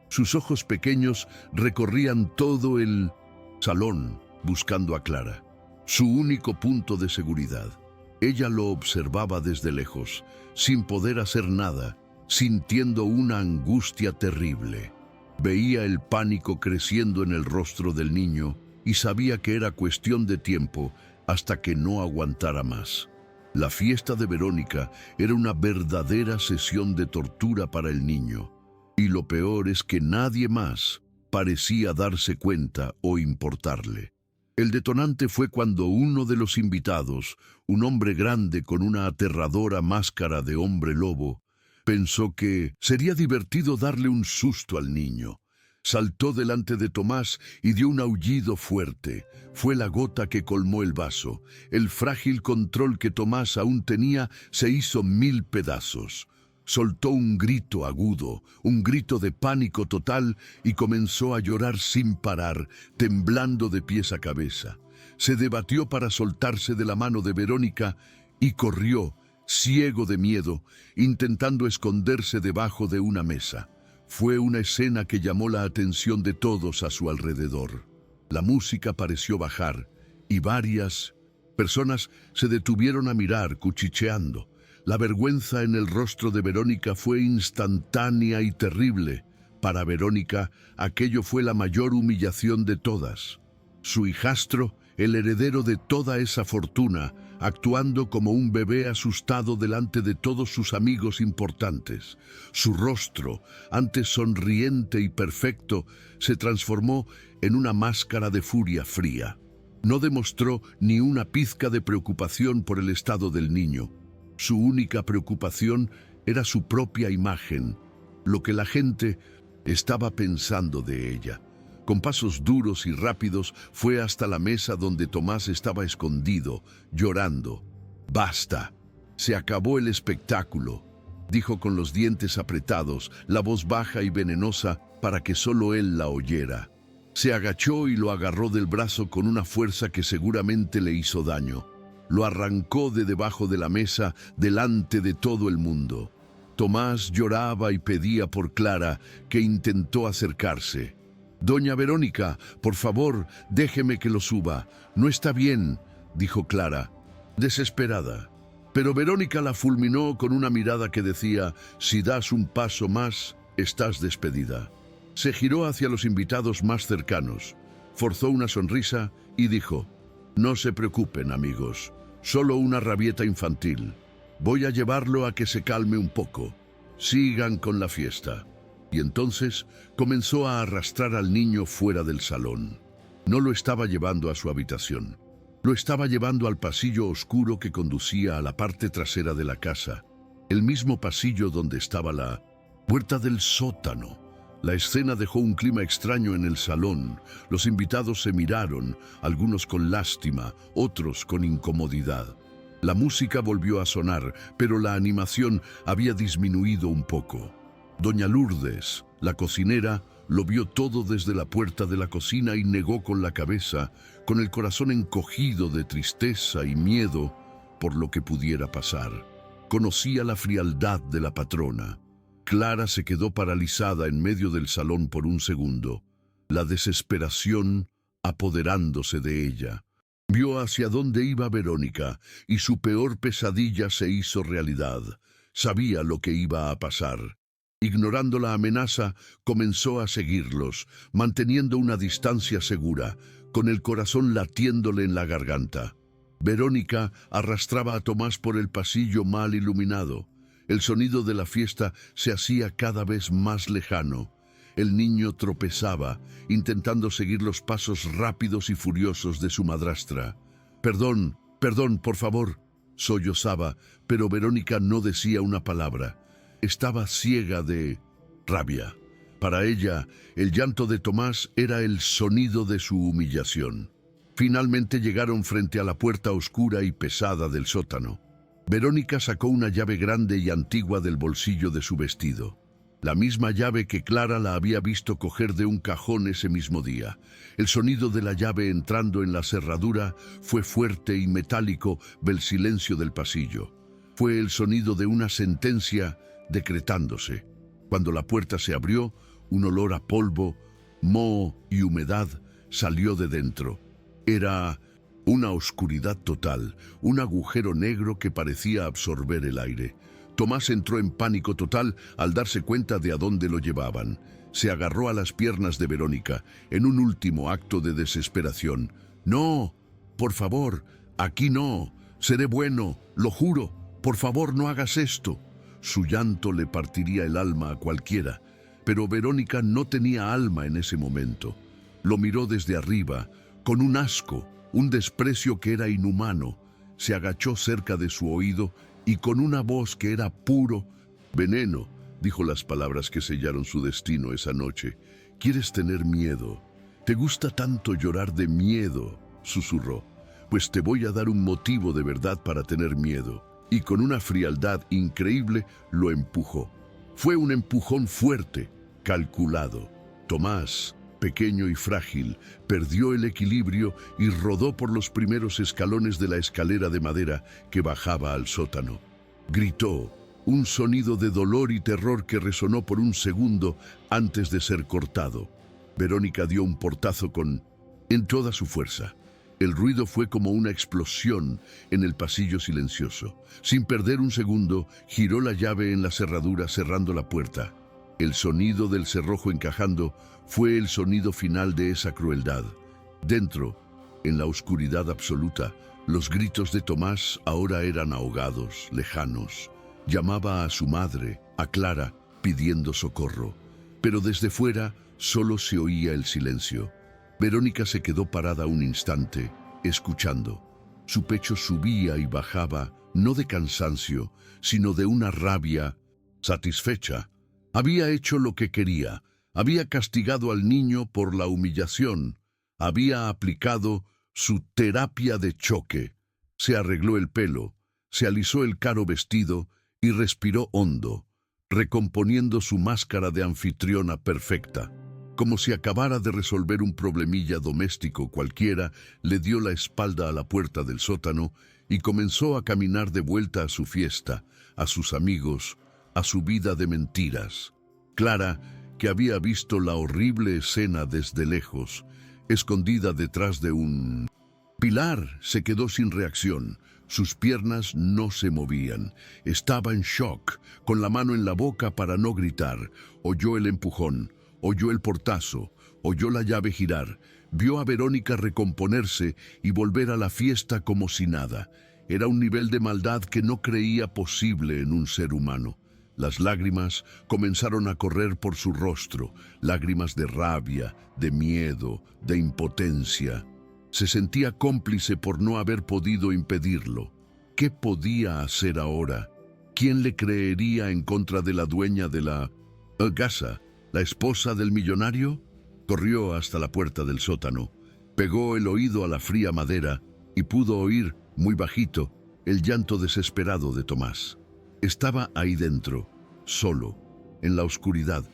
Sus ojos pequeños recorrían todo el salón buscando a Clara, su único punto de seguridad. Ella lo observaba desde lejos, sin poder hacer nada, sintiendo una angustia terrible. Veía el pánico creciendo en el rostro del niño y sabía que era cuestión de tiempo hasta que no aguantara más. La fiesta de Verónica era una verdadera sesión de tortura para el niño, y lo peor es que nadie más parecía darse cuenta o importarle. El detonante fue cuando uno de los invitados, un hombre grande con una aterradora máscara de hombre lobo, pensó que sería divertido darle un susto al niño. Saltó delante de Tomás y dio un aullido fuerte. Fue la gota que colmó el vaso. El frágil control que Tomás aún tenía se hizo 1000 pedazos. Soltó un grito agudo, un grito de pánico total y comenzó a llorar sin parar, temblando de pies a cabeza. Se debatió para soltarse de la mano de Verónica y corrió, ciego de miedo, intentando esconderse debajo de una mesa. Fue una escena que llamó la atención de todos a su alrededor. La música pareció bajar y varias personas se detuvieron a mirar, cuchicheando. La vergüenza en el rostro de Verónica fue instantánea y terrible. Para Verónica, aquello fue la mayor humillación de todas. Su hijastro, el heredero de toda esa fortuna, actuando como un bebé asustado delante de todos sus amigos importantes. Su rostro, antes sonriente y perfecto, se transformó en una máscara de furia fría. No demostró ni una pizca de preocupación por el estado del niño. Su única preocupación era su propia imagen, lo que la gente estaba pensando de ella. Con pasos duros y rápidos fue hasta la mesa donde Tomás estaba escondido, llorando. «Basta, se acabó el espectáculo», dijo con los dientes apretados, la voz baja y venenosa para que solo él la oyera. Se agachó y lo agarró del brazo con una fuerza que seguramente le hizo daño. Lo arrancó de debajo de la mesa delante de todo el mundo. Tomás lloraba y pedía por Clara, que intentó acercarse. «Doña Verónica, por favor, déjeme que lo suba. No está bien», dijo Clara, desesperada. Pero Verónica la fulminó con una mirada que decía: «Si das un paso más, estás despedida». Se giró hacia los invitados más cercanos, forzó una sonrisa y dijo: «No se preocupen, amigos. Solo una rabieta infantil. Voy a llevarlo a que se calme un poco. Sigan con la fiesta». Y entonces comenzó a arrastrar al niño fuera del salón. No lo estaba llevando a su habitación. Lo estaba llevando al pasillo oscuro que conducía a la parte trasera de la casa, el mismo pasillo donde estaba la puerta del sótano. La escena dejó un clima extraño en el salón. Los invitados se miraron, algunos con lástima, otros con incomodidad. La música volvió a sonar, pero la animación había disminuido un poco. Doña Lourdes, la cocinera, lo vio todo desde la puerta de la cocina y negó con la cabeza, con el corazón encogido de tristeza y miedo por lo que pudiera pasar. Conocía la frialdad de la patrona. Clara se quedó paralizada en medio del salón por un segundo, la desesperación apoderándose de ella. Vio hacia dónde iba Verónica y su peor pesadilla se hizo realidad. Sabía lo que iba a pasar. Ignorando la amenaza, comenzó a seguirlos, manteniendo una distancia segura, con el corazón latiéndole en la garganta. Verónica arrastraba a Tomás por el pasillo mal iluminado. El sonido de la fiesta se hacía cada vez más lejano. El niño tropezaba, intentando seguir los pasos rápidos y furiosos de su madrastra. «Perdón, perdón, por favor», sollozaba, pero Verónica no decía una palabra. Estaba ciega de rabia. Para ella, el llanto de Tomás era el sonido de su humillación. Finalmente llegaron frente a la puerta oscura y pesada del sótano. Verónica sacó una llave grande y antigua del bolsillo de su vestido. La misma llave que Clara la había visto coger de un cajón ese mismo día. El sonido de la llave entrando en la cerradura fue fuerte y metálico del silencio del pasillo. Fue el sonido de una sentencia decretándose. Cuando la puerta se abrió, un olor a polvo, moho y humedad salió de dentro. Era una oscuridad total, un agujero negro que parecía absorber el aire. Tomás entró en pánico total al darse cuenta de a dónde lo llevaban. Se agarró a las piernas de Verónica en un último acto de desesperación. «No, por favor, aquí no. Seré bueno, lo juro. Por favor, no hagas esto». Su llanto le partiría el alma a cualquiera, pero Verónica no tenía alma en ese momento. Lo miró desde arriba, Con un asco, un desprecio que era inhumano, se agachó cerca de su oído y con una voz que era puro veneno, dijo las palabras que sellaron su destino esa noche. ¿Quieres tener miedo? ¿Te gusta tanto llorar de miedo?, susurró. Pues te voy a dar un motivo de verdad para tener miedo. Y con una frialdad increíble lo empujó. Fue un empujón fuerte, calculado. Tomás, pequeño y frágil, perdió el equilibrio y rodó por los primeros escalones de la escalera de madera que bajaba al sótano. Gritó, un sonido de dolor y terror que resonó por un segundo antes de ser cortado. Verónica dio un portazo en toda su fuerza. El ruido fue como una explosión en el pasillo silencioso. Sin perder un segundo, giró la llave en la cerradura cerrando la puerta. El sonido del cerrojo encajando fue el sonido final de esa crueldad. Dentro, en la oscuridad absoluta, los gritos de Tomás ahora eran ahogados, lejanos. Llamaba a su madre, a Clara, pidiendo socorro. Pero desde fuera solo se oía el silencio. Verónica se quedó parada un instante, escuchando. Su pecho subía y bajaba, no de cansancio, sino de una rabia satisfecha. Había hecho lo que quería, había castigado al niño por la humillación, había aplicado su terapia de choque. Se arregló el pelo, se alisó el caro vestido y respiró hondo, recomponiendo su máscara de anfitriona perfecta. Como si acabara de resolver un problemilla doméstico cualquiera, le dio la espalda a la puerta del sótano y comenzó a caminar de vuelta a su fiesta, a sus amigos, a su vida de mentiras. Clara, que había visto la horrible escena desde lejos, escondida detrás de un pilar, se quedó sin reacción. Sus piernas no se movían. Estaba en shock, con la mano en la boca para no gritar. Oyó el empujón. Oyó el portazo, oyó la llave girar, vio a Verónica recomponerse y volver a la fiesta como si nada. Era un nivel de maldad que no creía posible en un ser humano. Las lágrimas comenzaron a correr por su rostro, lágrimas de rabia, de miedo, de impotencia. Se sentía cómplice por no haber podido impedirlo. ¿Qué podía hacer ahora? ¿Quién le creería en contra de la dueña de la casa? ¿La esposa del millonario? Corrió hasta la puerta del sótano, pegó el oído a la fría madera y pudo oír, muy bajito, el llanto desesperado de Tomás. Estaba ahí dentro, solo, en la oscuridad,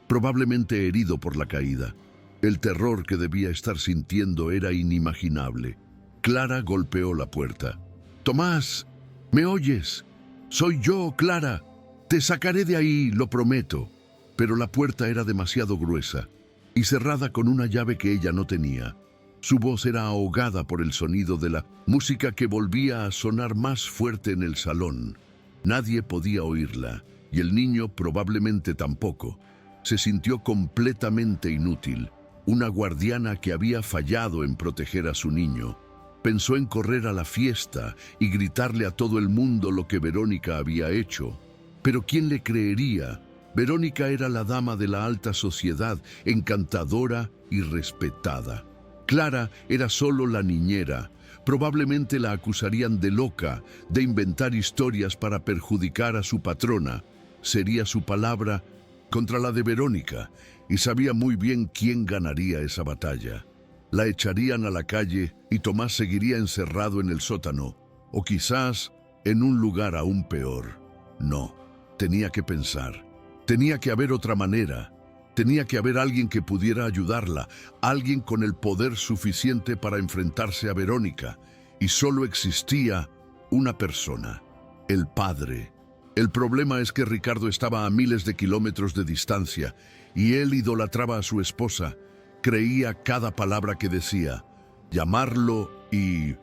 probablemente herido por la caída. El terror que debía estar sintiendo era inimaginable. Clara golpeó la puerta. «Tomás, ¿me oyes? Soy yo, Clara. Te sacaré de ahí, lo prometo». Pero la puerta era demasiado gruesa y cerrada con una llave que ella no tenía. Su voz era ahogada por el sonido de la música que volvía a sonar más fuerte en el salón. Nadie podía oírla, y el niño probablemente tampoco. Se sintió completamente inútil, una guardiana que había fallado en proteger a su niño. Pensó en correr a la fiesta y gritarle a todo el mundo lo que Verónica había hecho. Pero ¿quién le creería? Verónica era la dama de la alta sociedad, encantadora y respetada. Clara era solo la niñera. Probablemente la acusarían de loca, de inventar historias para perjudicar a su patrona. Sería su palabra contra la de Verónica, y sabía muy bien quién ganaría esa batalla. La echarían a la calle y Tomás seguiría encerrado en el sótano, o quizás en un lugar aún peor. No, tenía que pensar. Tenía que haber otra manera. Tenía que haber alguien que pudiera ayudarla, alguien con el poder suficiente para enfrentarse a Verónica. Y solo existía una persona, el padre. El problema es que Ricardo estaba a miles de kilómetros de distancia y él idolatraba a su esposa. Creía cada palabra que decía. Llamarlo y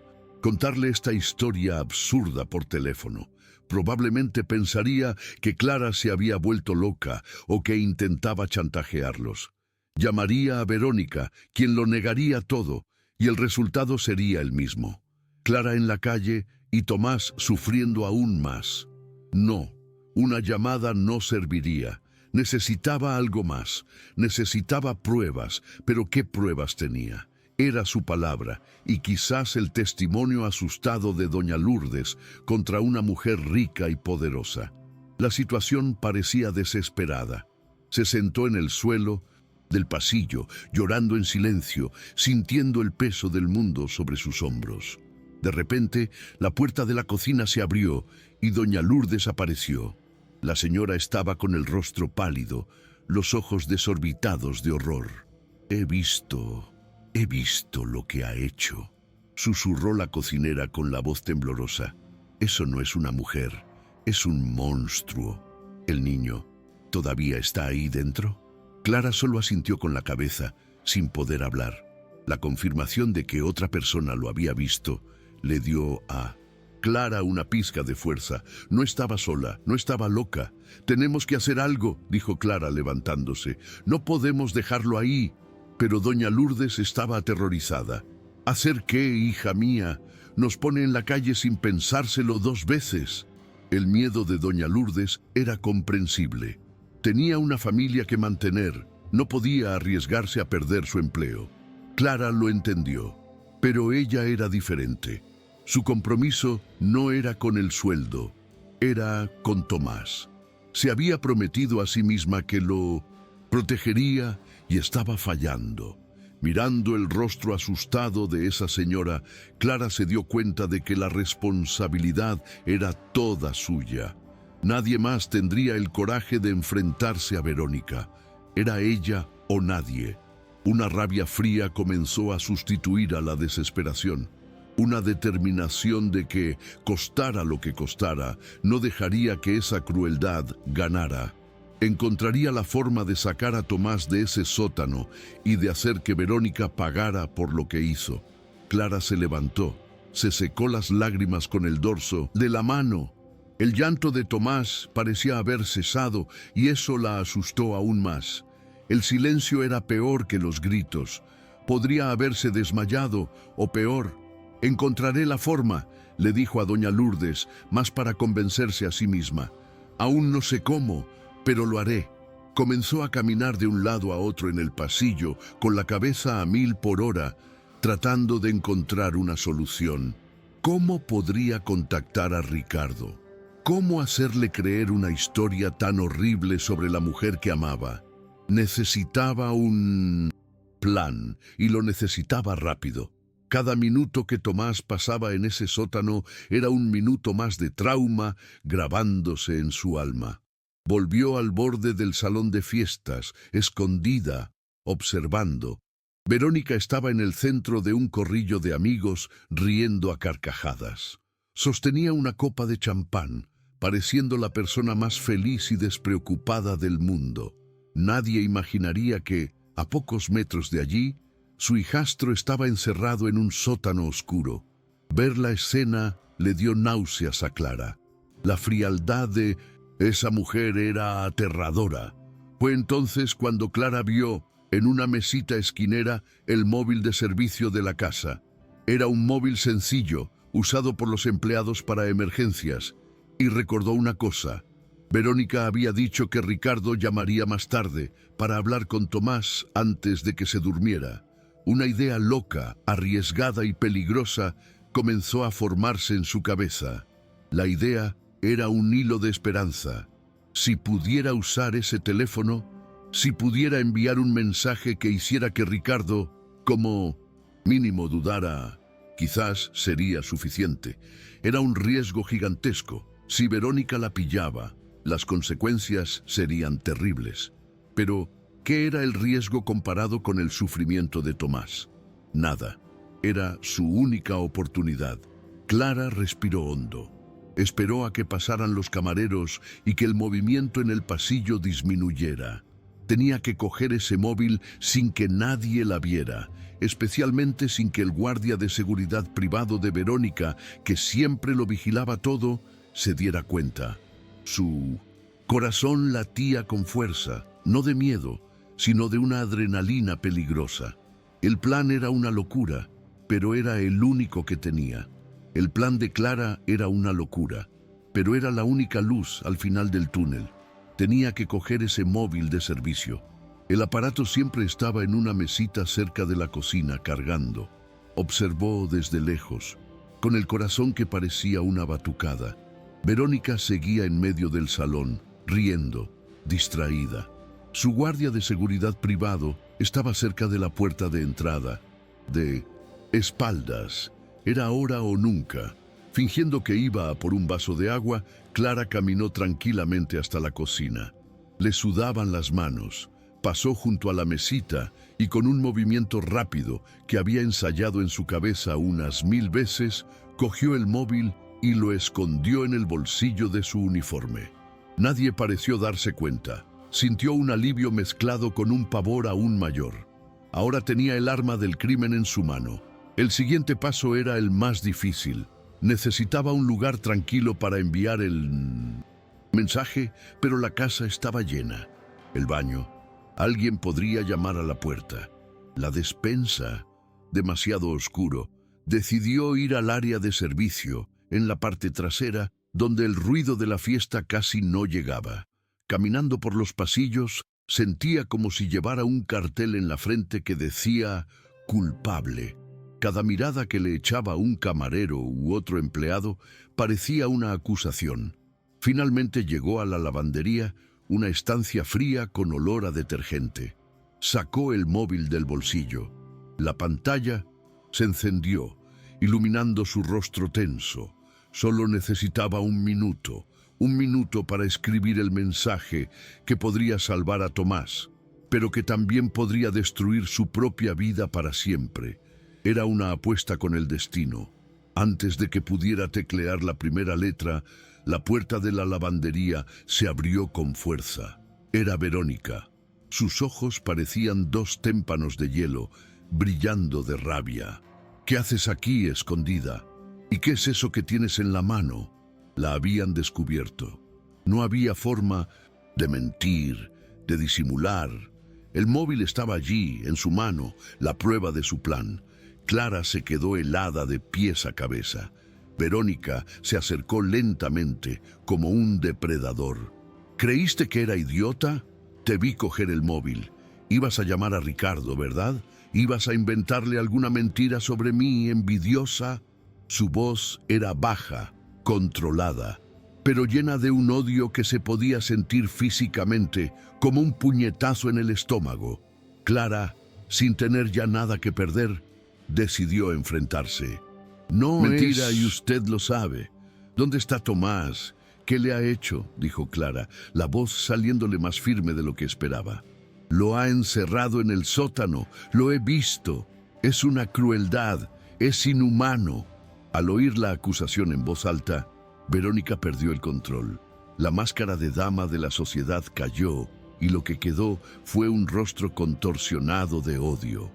contarle esta historia absurda por teléfono. Probablemente pensaría que Clara se había vuelto loca o que intentaba chantajearlos. Llamaría a Verónica, quien lo negaría todo, y el resultado sería el mismo. Clara en la calle y Tomás sufriendo aún más. No, una llamada no serviría. Necesitaba algo más. Necesitaba pruebas, pero ¿qué pruebas tenía? Era su palabra y quizás el testimonio asustado de doña Lourdes contra una mujer rica y poderosa. La situación parecía desesperada. Se sentó en el suelo del pasillo, llorando en silencio, sintiendo el peso del mundo sobre sus hombros. De repente, la puerta de la cocina se abrió y doña Lourdes apareció. La señora estaba con el rostro pálido, los ojos desorbitados de horror. He visto lo que ha hecho, susurró la cocinera con la voz temblorosa. Eso no es una mujer, es un monstruo. ¿El niño todavía está ahí dentro? Clara solo asintió con la cabeza, sin poder hablar. La confirmación de que otra persona lo había visto le dio a Clara una pizca de fuerza. No estaba sola, no estaba loca. Tenemos que hacer algo, dijo Clara levantándose. No podemos dejarlo ahí. Pero doña Lourdes estaba aterrorizada. ¿Hacer qué, hija mía? Nos pone en la calle sin pensárselo 2 veces. El miedo de doña Lourdes era comprensible. Tenía una familia que mantener, no podía arriesgarse a perder su empleo. Clara lo entendió, pero ella era diferente. Su compromiso no era con el sueldo, era con Tomás. Se había prometido a sí misma que lo protegería y estaba fallando. Mirando el rostro asustado de esa señora, Clara se dio cuenta de que la responsabilidad era toda suya. Nadie más tendría el coraje de enfrentarse a Verónica. Era ella o nadie. Una rabia fría comenzó a sustituir a la desesperación. Una determinación de que, costara lo que costara, no dejaría que esa crueldad ganara. Encontraría la forma de sacar a Tomás de ese sótano y de hacer que Verónica pagara por lo que hizo. Clara se levantó, se secó las lágrimas con el dorso de la mano. El llanto de Tomás parecía haber cesado y eso la asustó aún más. El silencio era peor que los gritos. Podría haberse desmayado, o peor. Encontraré la forma, le dijo a doña Lourdes, más para convencerse a sí misma. Aún no sé cómo, pero lo haré. Comenzó a caminar de un lado a otro en el pasillo, con la cabeza a 1000 por hora, tratando de encontrar una solución. ¿Cómo podría contactar a Ricardo? ¿Cómo hacerle creer una historia tan horrible sobre la mujer que amaba? Necesitaba un plan, y lo necesitaba rápido. Cada minuto que Tomás pasaba en ese sótano era un minuto más de trauma grabándose en su alma. Volvió al borde del salón de fiestas, escondida, observando. Verónica estaba en el centro de un corrillo de amigos, riendo a carcajadas. Sostenía una copa de champán, pareciendo la persona más feliz y despreocupada del mundo. Nadie imaginaría que, a pocos metros de allí, su hijastro estaba encerrado en un sótano oscuro. Ver la escena le dio náuseas a Clara. La frialdad de esa mujer era aterradora. Fue entonces cuando Clara vio, en una mesita esquinera, el móvil de servicio de la casa. Era un móvil sencillo, usado por los empleados para emergencias, y recordó una cosa. Verónica había dicho que Ricardo llamaría más tarde para hablar con Tomás antes de que se durmiera. Una idea loca, arriesgada y peligrosa comenzó a formarse en su cabeza. La idea era un hilo de esperanza. Si pudiera usar ese teléfono, si pudiera enviar un mensaje que hiciera que Ricardo, como mínimo, dudara, quizás sería suficiente. Era un riesgo gigantesco. Si Verónica la pillaba, las consecuencias serían terribles. Pero, ¿qué era el riesgo comparado con el sufrimiento de Tomás? Nada. Era su única oportunidad. Clara respiró hondo. Esperó a que pasaran los camareros y que el movimiento en el pasillo disminuyera. Tenía que coger ese móvil sin que nadie la viera, especialmente sin que el guardia de seguridad privado de Verónica, que siempre lo vigilaba todo, se diera cuenta. Su corazón latía con fuerza, no de miedo, sino de una adrenalina peligrosa. El plan era una locura, pero era el único que tenía. El plan de Clara era una locura, pero era la única luz al final del túnel. Tenía que coger ese móvil de servicio. El aparato siempre estaba en una mesita cerca de la cocina cargando. Observó desde lejos, con el corazón que parecía una batucada. Verónica seguía en medio del salón, riendo, distraída. Su guardia de seguridad privado estaba cerca de la puerta de entrada. De espaldas, era ahora o nunca. Fingiendo que iba a por un vaso de agua, Clara caminó tranquilamente hasta la cocina. Le sudaban las manos. Pasó junto a la mesita y con un movimiento rápido que había ensayado en su cabeza unas 1000 veces, cogió el móvil y lo escondió en el bolsillo de su uniforme. Nadie pareció darse cuenta. Sintió un alivio mezclado con un pavor aún mayor. Ahora tenía el arma del crimen en su mano. El siguiente paso era el más difícil. Necesitaba un lugar tranquilo para enviar el mensaje, pero la casa estaba llena. El baño. Alguien podría llamar a la puerta. La despensa, demasiado oscuro. Decidió ir al área de servicio, en la parte trasera, donde el ruido de la fiesta casi no llegaba. Caminando por los pasillos, sentía como si llevara un cartel en la frente que decía «culpable». Cada mirada que le echaba un camarero u otro empleado parecía una acusación. Finalmente llegó a la lavandería, una estancia fría con olor a detergente. Sacó el móvil del bolsillo. La pantalla se encendió, iluminando su rostro tenso. Solo necesitaba un minuto para escribir el mensaje que podría salvar a Tomás, pero que también podría destruir su propia vida para siempre. Era una apuesta con el destino. Antes de que pudiera teclear la primera letra, la puerta de la lavandería se abrió con fuerza. Era Verónica. Sus ojos parecían 2 témpanos de hielo, brillando de rabia. «¿Qué haces aquí, escondida? ¿Y qué es eso que tienes en la mano?» La habían descubierto. No había forma de mentir, de disimular. El móvil estaba allí, en su mano, la prueba de su plan. Clara se quedó helada de pies a cabeza. Verónica se acercó lentamente, como un depredador. «¿Creíste que era idiota? Te vi coger el móvil. Ibas a llamar a Ricardo, ¿verdad? ¿Ibas a inventarle alguna mentira sobre mí, envidiosa?» Su voz era baja, controlada, pero llena de un odio que se podía sentir físicamente, como un puñetazo en el estómago. Clara, sin tener ya nada que perder, decidió enfrentarse. «No mentira, y usted lo sabe. ¿Dónde está Tomás? ¿Qué le ha hecho?», dijo Clara, la voz saliéndole más firme de lo que esperaba. «Lo ha encerrado en el sótano. Lo he visto. Es una crueldad. Es inhumano». Al oír la acusación en voz alta, Verónica perdió el control. La máscara de dama de la sociedad cayó y lo que quedó fue un rostro contorsionado de odio.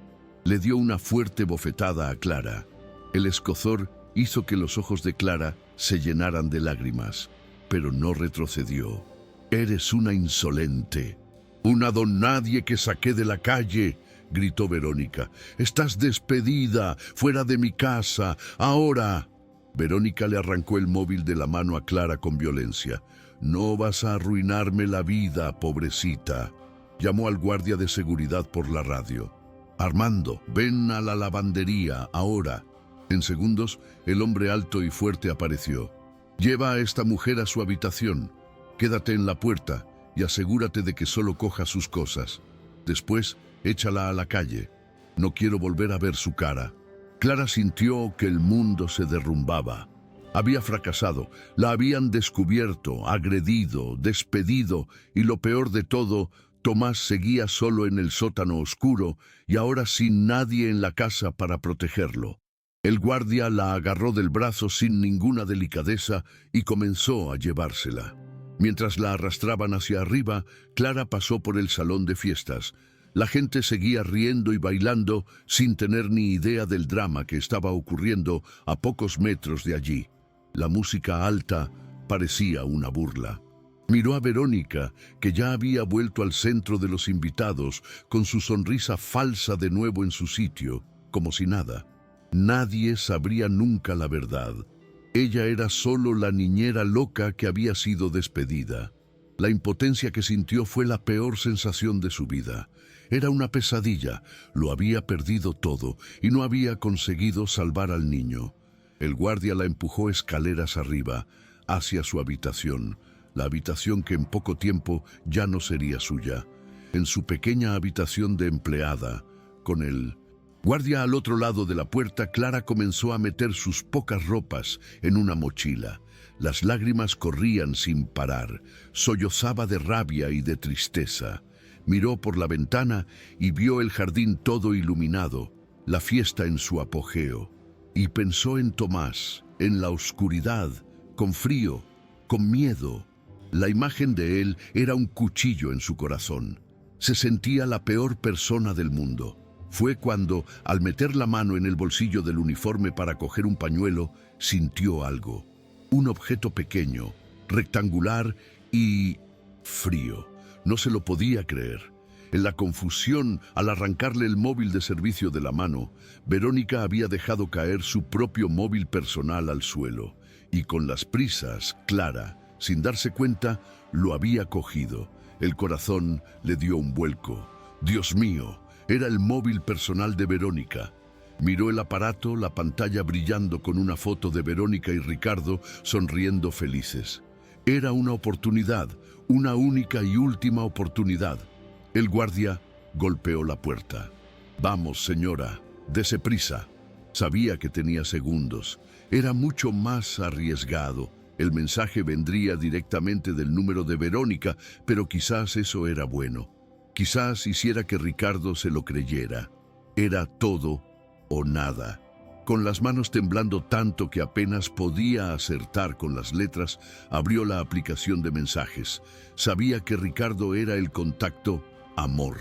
Le dio una fuerte bofetada a Clara. El escozor hizo que los ojos de Clara se llenaran de lágrimas, pero no retrocedió. «Eres una insolente, una donadie que saqué de la calle», gritó Verónica. «Estás despedida, fuera de mi casa, ahora». Verónica le arrancó el móvil de la mano a Clara con violencia. «No vas a arruinarme la vida, pobrecita». Llamó al guardia de seguridad por la radio. «Armando, ven a la lavandería, ahora». En segundos, el hombre alto y fuerte apareció. «Lleva a esta mujer a su habitación. Quédate en la puerta y asegúrate de que solo coja sus cosas. Después, échala a la calle. No quiero volver a ver su cara». Clara sintió que el mundo se derrumbaba. Había fracasado, la habían descubierto, agredido, despedido, y lo peor de todo, Tomás seguía solo en el sótano oscuro y ahora sin nadie en la casa para protegerlo. El guardia la agarró del brazo sin ninguna delicadeza y comenzó a llevársela. Mientras la arrastraban hacia arriba, Clara pasó por el salón de fiestas. La gente seguía riendo y bailando sin tener ni idea del drama que estaba ocurriendo a pocos metros de allí. La música alta parecía una burla. Miró a Verónica, que ya había vuelto al centro de los invitados, con su sonrisa falsa de nuevo en su sitio, como si nada. Nadie sabría nunca la verdad. Ella era solo la niñera loca que había sido despedida. La impotencia que sintió fue la peor sensación de su vida. Era una pesadilla, lo había perdido todo y no había conseguido salvar al niño. El guardia la empujó escaleras arriba, hacia su habitación, la habitación que en poco tiempo ya no sería suya. En su pequeña habitación de empleada, con el guardia al otro lado de la puerta, Clara comenzó a meter sus pocas ropas en una mochila. Las lágrimas corrían sin parar, sollozaba de rabia y de tristeza. Miró por la ventana y vio el jardín todo iluminado, la fiesta en su apogeo. Y pensó en Tomás, en la oscuridad, con frío, con miedo. La imagen de él era un cuchillo en su corazón. Se sentía la peor persona del mundo. Fue cuando, al meter la mano en el bolsillo del uniforme para coger un pañuelo, sintió algo. Un objeto pequeño, rectangular y frío. No se lo podía creer. En la confusión, al arrancarle el móvil de servicio de la mano, Verónica había dejado caer su propio móvil personal al suelo. Y con las prisas, Clara, sin darse cuenta, lo había cogido. El corazón le dio un vuelco. Dios mío, era el móvil personal de Verónica. Miró el aparato, la pantalla brillando con una foto de Verónica y Ricardo sonriendo felices. Era una oportunidad, una única y última oportunidad. El guardia golpeó la puerta. «Vamos, señora, dese prisa». Sabía que tenía segundos. Era mucho más arriesgado. El mensaje vendría directamente del número de Verónica, pero quizás eso era bueno. Quizás hiciera que Ricardo se lo creyera. Era todo o nada. Con las manos temblando tanto que apenas podía acertar con las letras, abrió la aplicación de mensajes. Sabía que Ricardo era el contacto amor.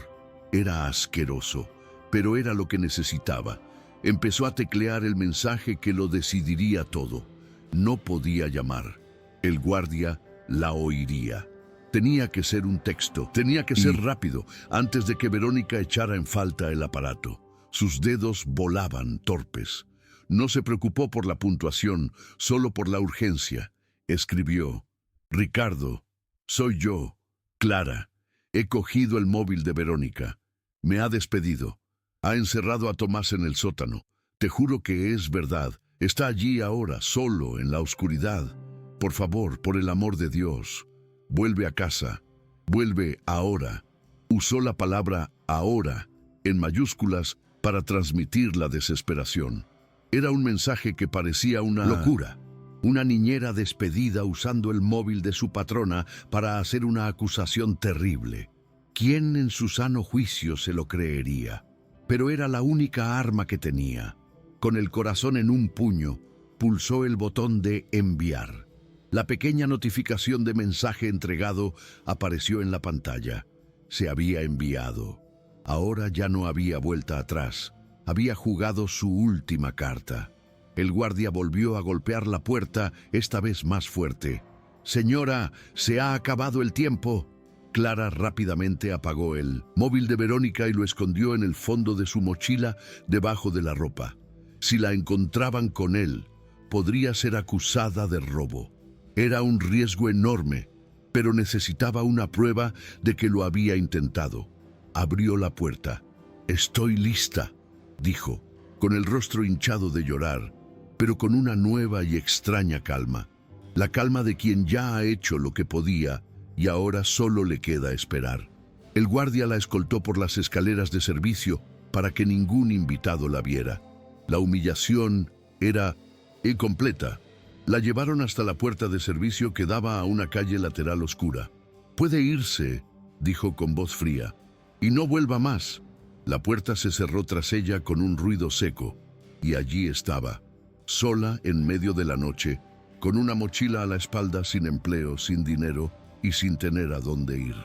Era asqueroso, pero era lo que necesitaba. Empezó a teclear el mensaje que lo decidiría todo. No podía llamar. El guardia la oiría. Tenía que ser un texto, tenía que ser rápido, antes de que Verónica echara en falta el aparato. Sus dedos volaban torpes. No se preocupó por la puntuación, solo por la urgencia. Escribió: «Ricardo, soy yo, Clara. He cogido el móvil de Verónica. Me ha despedido. Ha encerrado a Tomás en el sótano. Te juro que es verdad. Está allí ahora, solo, en la oscuridad. Por favor, por el amor de Dios, vuelve a casa. Vuelve ahora». Usó la palabra ahora, en mayúsculas, para transmitir la desesperación. Era un mensaje que parecía una locura. Una niñera despedida usando el móvil de su patrona para hacer una acusación terrible. ¿Quién en su sano juicio se lo creería? Pero era la única arma que tenía. Con el corazón en un puño, pulsó el botón de enviar. La pequeña notificación de mensaje entregado apareció en la pantalla. Se había enviado. Ahora ya no había vuelta atrás. Había jugado su última carta. El guardia volvió a golpear la puerta, esta vez más fuerte. «Señora, se ha acabado el tiempo». Clara rápidamente apagó el móvil de Verónica y lo escondió en el fondo de su mochila, debajo de la ropa. Si la encontraban con él, podría ser acusada de robo. Era un riesgo enorme, pero necesitaba una prueba de que lo había intentado. Abrió la puerta. «Estoy lista», dijo, con el rostro hinchado de llorar, pero con una nueva y extraña calma. La calma de quien ya ha hecho lo que podía y ahora solo le queda esperar. El guardia la escoltó por las escaleras de servicio para que ningún invitado la viera. La humillación era incompleta. La llevaron hasta la puerta de servicio que daba a una calle lateral oscura. «Puede irse», dijo con voz fría, «y no vuelva más». La puerta se cerró tras ella con un ruido seco, y allí estaba, sola en medio de la noche, con una mochila a la espalda, sin empleo, sin dinero y sin tener a dónde ir.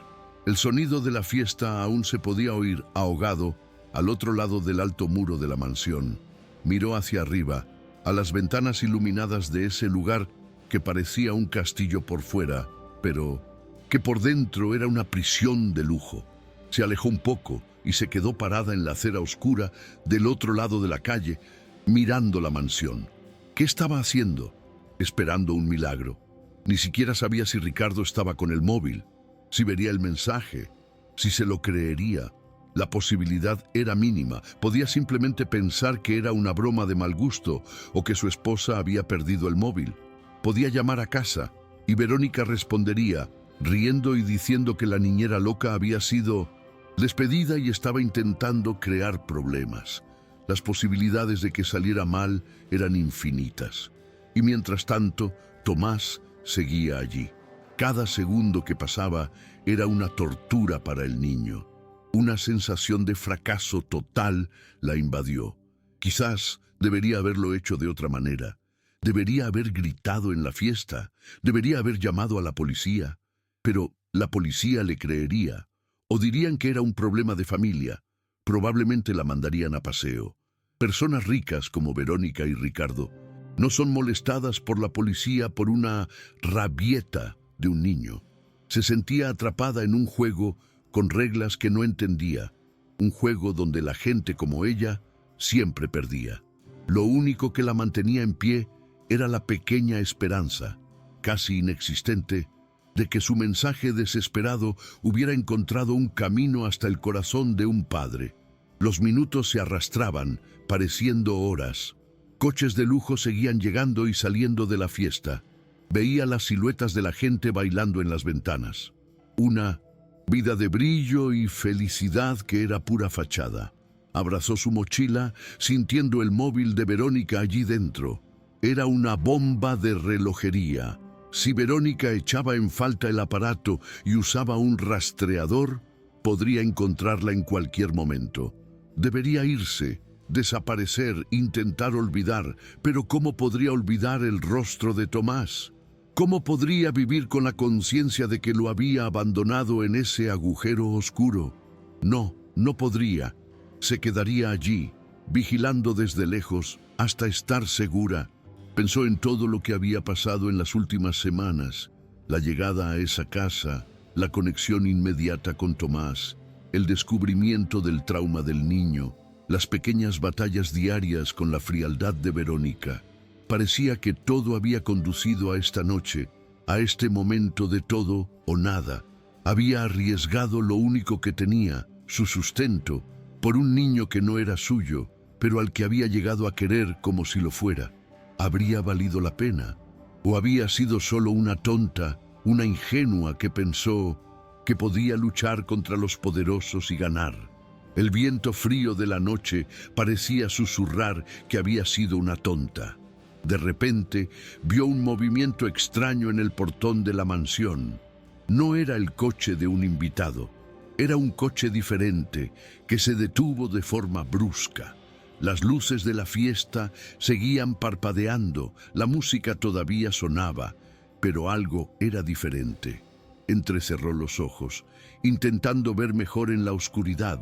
El sonido de la fiesta aún se podía oír ahogado al otro lado del alto muro de la mansión. Miró hacia arriba, a las ventanas iluminadas de ese lugar que parecía un castillo por fuera, pero que por dentro era una prisión de lujo. Se alejó un poco y se quedó parada en la acera oscura del otro lado de la calle, mirando la mansión. ¿Qué estaba haciendo? Esperando un milagro. Ni siquiera sabía si Ricardo estaba con el móvil, si vería el mensaje, si se lo creería. La posibilidad era mínima. Podía simplemente pensar que era una broma de mal gusto o que su esposa había perdido el móvil. Podía llamar a casa y Verónica respondería, riendo y diciendo que la niñera loca había sido despedida y estaba intentando crear problemas. Las posibilidades de que saliera mal eran infinitas. Y mientras tanto, Tomás seguía allí. Cada segundo que pasaba era una tortura para el niño. Una sensación de fracaso total la invadió. Quizás debería haberlo hecho de otra manera. Debería haber gritado en la fiesta. Debería haber llamado a la policía. Pero la policía le creería. O dirían que era un problema de familia. Probablemente la mandarían a paseo. Personas ricas como Verónica y Ricardo no son molestadas por la policía por una rabieta de un niño. Se sentía atrapada en un juego con reglas que no entendía, un juego donde la gente como ella siempre perdía. Lo único que la mantenía en pie era la pequeña esperanza, casi inexistente, de que su mensaje desesperado hubiera encontrado un camino hasta el corazón de un padre. Los minutos se arrastraban, pareciendo horas. Coches de lujo seguían llegando y saliendo de la fiesta. Veía las siluetas de la gente bailando en las ventanas. Una vida de brillo y felicidad que era pura fachada. Abrazó su mochila, sintiendo el móvil de Verónica allí dentro. Era una bomba de relojería. Si Verónica echaba en falta el aparato y usaba un rastreador, podría encontrarla en cualquier momento. Debería irse, desaparecer, intentar olvidar, pero ¿cómo podría olvidar el rostro de Tomás? ¿Cómo podría vivir con la conciencia de que lo había abandonado en ese agujero oscuro? No, no podría. Se quedaría allí, vigilando desde lejos, hasta estar segura. Pensó en todo lo que había pasado en las últimas semanas, la llegada a esa casa, la conexión inmediata con Tomás, el descubrimiento del trauma del niño, las pequeñas batallas diarias con la frialdad de Verónica. Parecía que todo había conducido a esta noche, a este momento de todo o nada. Había arriesgado lo único que tenía, su sustento, por un niño que no era suyo, pero al que había llegado a querer como si lo fuera. ¿Habría valido la pena? ¿O había sido solo una tonta, una ingenua que pensó que podía luchar contra los poderosos y ganar? El viento frío de la noche parecía susurrar que había sido una tonta. De repente, vio un movimiento extraño en el portón de la mansión. No era el coche de un invitado. Era un coche diferente, que se detuvo de forma brusca. Las luces de la fiesta seguían parpadeando, la música todavía sonaba, pero algo era diferente. Entrecerró los ojos, intentando ver mejor en la oscuridad.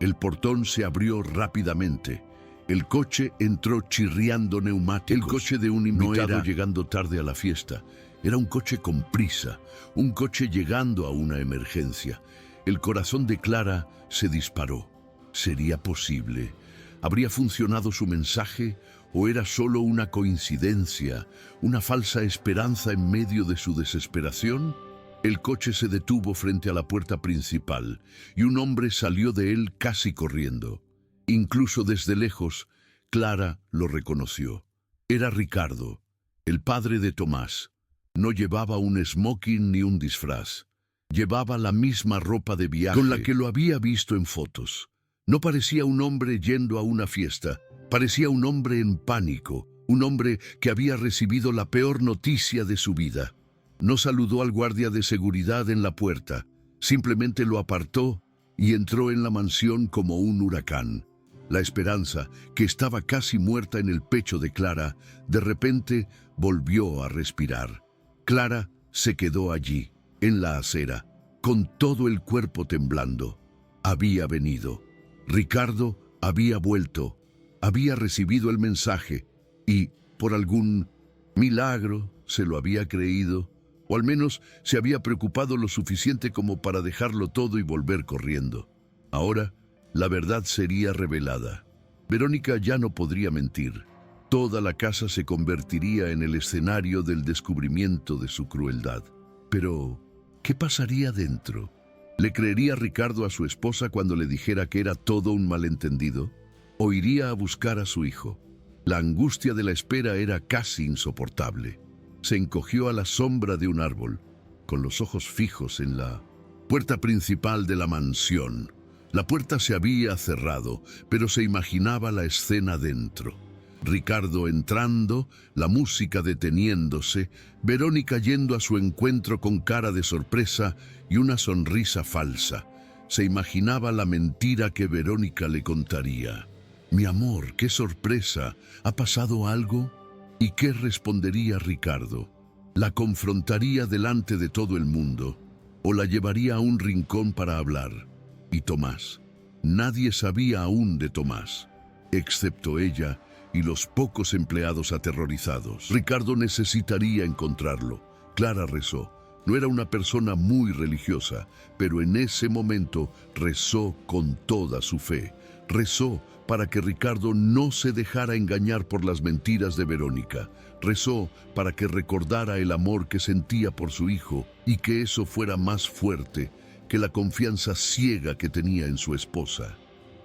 El portón se abrió rápidamente. El coche entró chirriando neumáticos. El coche de un invitado no era llegando tarde a la fiesta. Era un coche con prisa, un coche llegando a una emergencia. El corazón de Clara se disparó. ¿Sería posible? ¿Habría funcionado su mensaje o era solo una coincidencia, una falsa esperanza en medio de su desesperación? El coche se detuvo frente a la puerta principal y un hombre salió de él casi corriendo. Incluso desde lejos, Clara lo reconoció. Era Ricardo, el padre de Tomás. No llevaba un smoking ni un disfraz. Llevaba la misma ropa de viaje con la que lo había visto en fotos. No parecía un hombre yendo a una fiesta. Parecía un hombre en pánico, un hombre que había recibido la peor noticia de su vida. No saludó al guardia de seguridad en la puerta. Simplemente lo apartó y entró en la mansión como un huracán. La esperanza, que estaba casi muerta en el pecho de Clara, de repente volvió a respirar. Clara se quedó allí, en la acera, con todo el cuerpo temblando. Había venido. Ricardo había vuelto. Había recibido el mensaje y, por algún milagro, se lo había creído, o al menos se había preocupado lo suficiente como para dejarlo todo y volver corriendo. Ahora, la verdad sería revelada. Verónica ya no podría mentir. Toda la casa se convertiría en el escenario del descubrimiento de su crueldad. Pero, ¿qué pasaría dentro? ¿Le creería Ricardo a su esposa cuando le dijera que era todo un malentendido? ¿O iría a buscar a su hijo? La angustia de la espera era casi insoportable. Se encogió a la sombra de un árbol, con los ojos fijos en la puerta principal de la mansión. La puerta se había cerrado, pero se imaginaba la escena dentro. Ricardo entrando, la música deteniéndose, Verónica yendo a su encuentro con cara de sorpresa y una sonrisa falsa. Se imaginaba la mentira que Verónica le contaría. «Mi amor, qué sorpresa, ¿ha pasado algo?» ¿Y qué respondería Ricardo? ¿La confrontaría delante de todo el mundo o la llevaría a un rincón para hablar? ¿Y Tomás? Nadie sabía aún de Tomás, excepto ella y los pocos empleados aterrorizados. Ricardo necesitaría encontrarlo. Clara rezó. No era una persona muy religiosa, pero en ese momento rezó con toda su fe. Rezó para que Ricardo no se dejara engañar por las mentiras de Verónica. Rezó para que recordara el amor que sentía por su hijo y que eso fuera más fuerte que la confianza ciega que tenía en su esposa.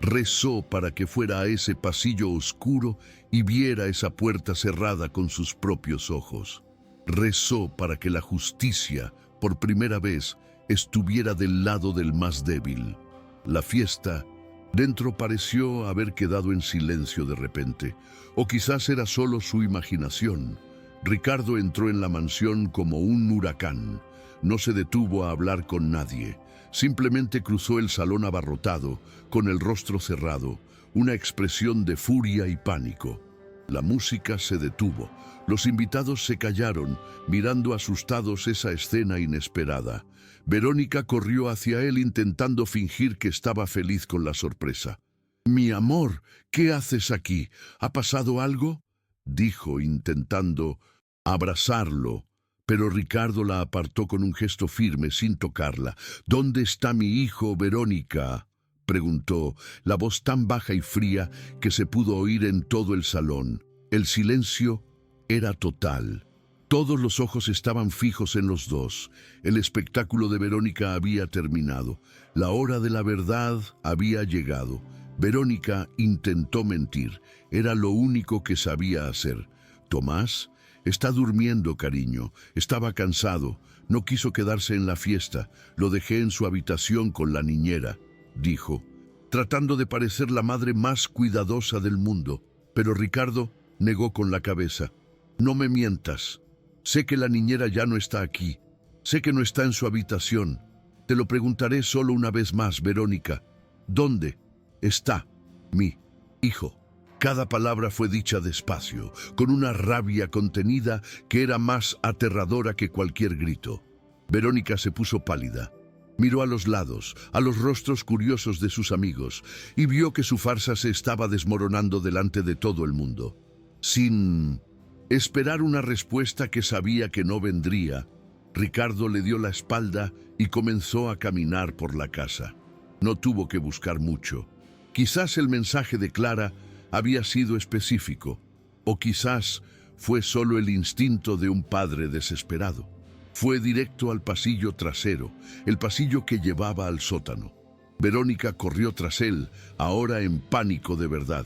Rezó para que fuera a ese pasillo oscuro y viera esa puerta cerrada con sus propios ojos. Rezó para que la justicia, por primera vez, estuviera del lado del más débil. La fiesta dentro pareció haber quedado en silencio de repente, o quizás era solo su imaginación. Ricardo entró en la mansión como un huracán. No se detuvo a hablar con nadie. Simplemente cruzó el salón abarrotado, con el rostro cerrado, una expresión de furia y pánico. La música se detuvo. Los invitados se callaron, mirando asustados esa escena inesperada. Verónica corrió hacia él intentando fingir que estaba feliz con la sorpresa. «Mi amor, ¿qué haces aquí? ¿Ha pasado algo?», dijo intentando abrazarlo, pero Ricardo la apartó con un gesto firme sin tocarla. «¿Dónde está mi hijo, Verónica?», preguntó, la voz tan baja y fría que se pudo oír en todo el salón. El silencio era total. Todos los ojos estaban fijos en los dos. El espectáculo de Verónica había terminado. La hora de la verdad había llegado. Verónica intentó mentir. Era lo único que sabía hacer. «Tomás está durmiendo, cariño. Estaba cansado. No quiso quedarse en la fiesta. Lo dejé en su habitación con la niñera», dijo, tratando de parecer la madre más cuidadosa del mundo. Pero Ricardo negó con la cabeza. «No me mientas. Sé que la niñera ya no está aquí. Sé que no está en su habitación. Te lo preguntaré solo una vez más, Verónica. ¿Dónde está mi hijo?». Cada palabra fue dicha despacio, con una rabia contenida que era más aterradora que cualquier grito. Verónica se puso pálida. Miró a los lados, a los rostros curiosos de sus amigos, y vio que su farsa se estaba desmoronando delante de todo el mundo. Sin esperar una respuesta que sabía que no vendría, Ricardo le dio la espalda y comenzó a caminar por la casa. No tuvo que buscar mucho. Quizás el mensaje de Clara había sido específico, o quizás fue solo el instinto de un padre desesperado. Fue directo al pasillo trasero, el pasillo que llevaba al sótano. Verónica corrió tras él, ahora en pánico de verdad.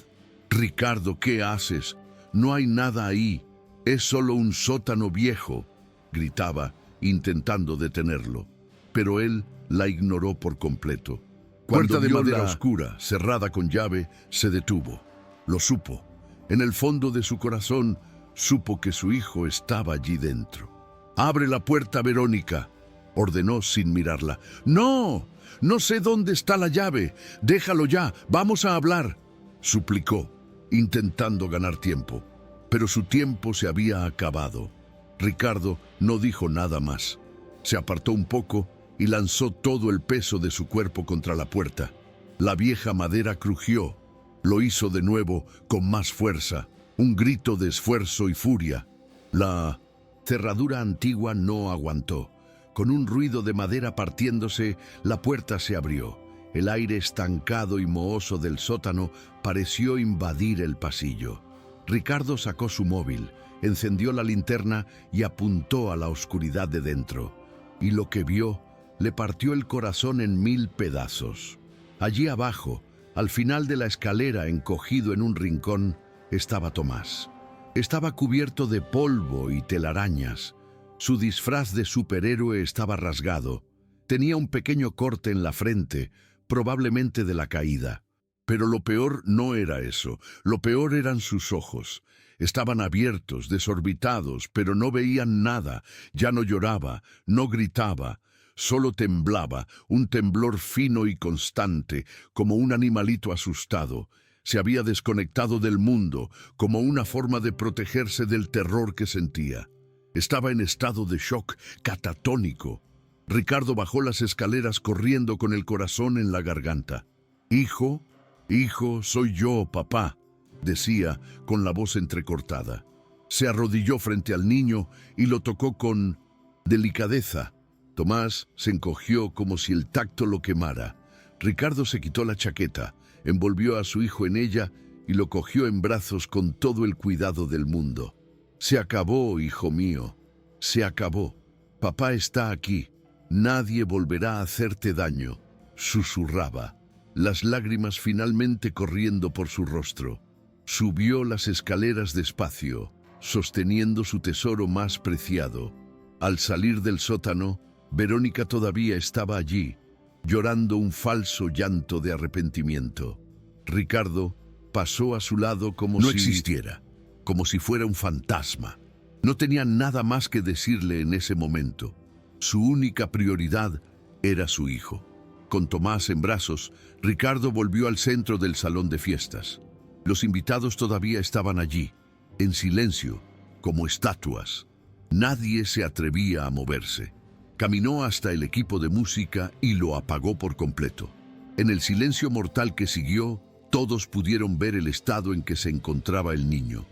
«Ricardo, ¿qué haces? No hay nada ahí. Es solo un sótano viejo», gritaba, intentando detenerlo. Pero él la ignoró por completo. Cuando Puerta de vio madera la oscura, cerrada con llave, se detuvo. Lo supo. En el fondo de su corazón, supo que su hijo estaba allí dentro. «Abre la puerta, Verónica», ordenó sin mirarla. «No, no sé dónde está la llave. Déjalo ya, vamos a hablar», suplicó, intentando ganar tiempo. Pero su tiempo se había acabado. Ricardo no dijo nada más. Se apartó un poco y lanzó todo el peso de su cuerpo contra la puerta. La vieja madera crujió. Lo hizo de nuevo con más fuerza, un grito de esfuerzo y furia. La cerradura antigua no aguantó. Con un ruido de madera partiéndose, la puerta se abrió. El aire estancado y mohoso del sótano pareció invadir el pasillo. Ricardo sacó su móvil, encendió la linterna y apuntó a la oscuridad de dentro. Y lo que vio le partió el corazón en 1000 pedazos. Allí abajo, al final de la escalera, encogido en un rincón, estaba Tomás. Estaba cubierto de polvo y telarañas. Su disfraz de superhéroe estaba rasgado. Tenía un pequeño corte en la frente, probablemente de la caída. Pero lo peor no era eso. Lo peor eran sus ojos. Estaban abiertos, desorbitados, pero no veían nada. Ya no lloraba, no gritaba. Solo temblaba, un temblor fino y constante, como un animalito asustado. Se había desconectado del mundo, como una forma de protegerse del terror que sentía. Estaba en estado de shock catatónico. Ricardo bajó las escaleras corriendo con el corazón en la garganta. «Hijo, hijo, soy yo, papá», decía con la voz entrecortada. Se arrodilló frente al niño y lo tocó con delicadeza. Tomás se encogió como si el tacto lo quemara. Ricardo se quitó la chaqueta, envolvió a su hijo en ella y lo cogió en brazos con todo el cuidado del mundo. «Se acabó, hijo mío, se acabó. Papá está aquí. Nadie volverá a hacerte daño», susurraba, las lágrimas finalmente corriendo por su rostro. Subió las escaleras despacio, sosteniendo su tesoro más preciado. Al salir del sótano, Verónica todavía estaba allí, llorando un falso llanto de arrepentimiento. Ricardo pasó a su lado como si no existiera, como si fuera un fantasma. No tenía nada más que decirle en ese momento. Su única prioridad era su hijo. Con Tomás en brazos, Ricardo volvió al centro del salón de fiestas. Los invitados todavía estaban allí, en silencio, como estatuas. Nadie se atrevía a moverse. Caminó hasta el equipo de música y lo apagó por completo. En el silencio mortal que siguió, todos pudieron ver el estado en que se encontraba el niño.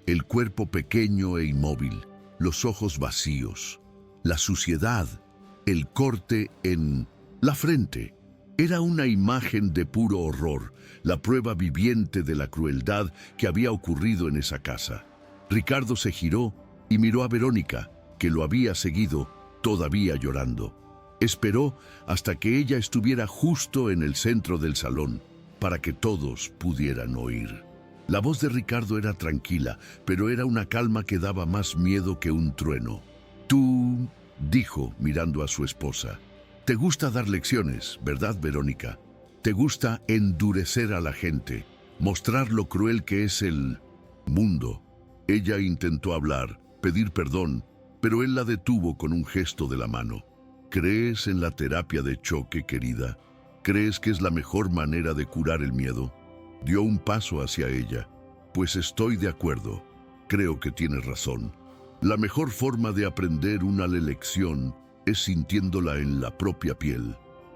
El cuerpo pequeño e inmóvil, los ojos vacíos, la suciedad, el corte en la frente. Era una imagen de puro horror, la prueba viviente de la crueldad que había ocurrido en esa casa. Ricardo se giró y miró a Verónica, que lo había seguido, todavía llorando. Esperó hasta que ella estuviera justo en el centro del salón, para que todos pudieran oír. La voz de Ricardo era tranquila, pero era una calma que daba más miedo que un trueno. «Tú», dijo mirando a su esposa, «te gusta dar lecciones, ¿verdad, Verónica? Te gusta endurecer a la gente, mostrar lo cruel que es el mundo». Ella intentó hablar, pedir perdón, pero él la detuvo con un gesto de la mano. «¿Crees en la terapia de choque, querida? ¿Crees que es la mejor manera de curar el miedo?». Dio un paso hacia ella. «Pues estoy de acuerdo. Creo que tienes razón. La mejor forma de aprender una lección es sintiéndola en la propia piel».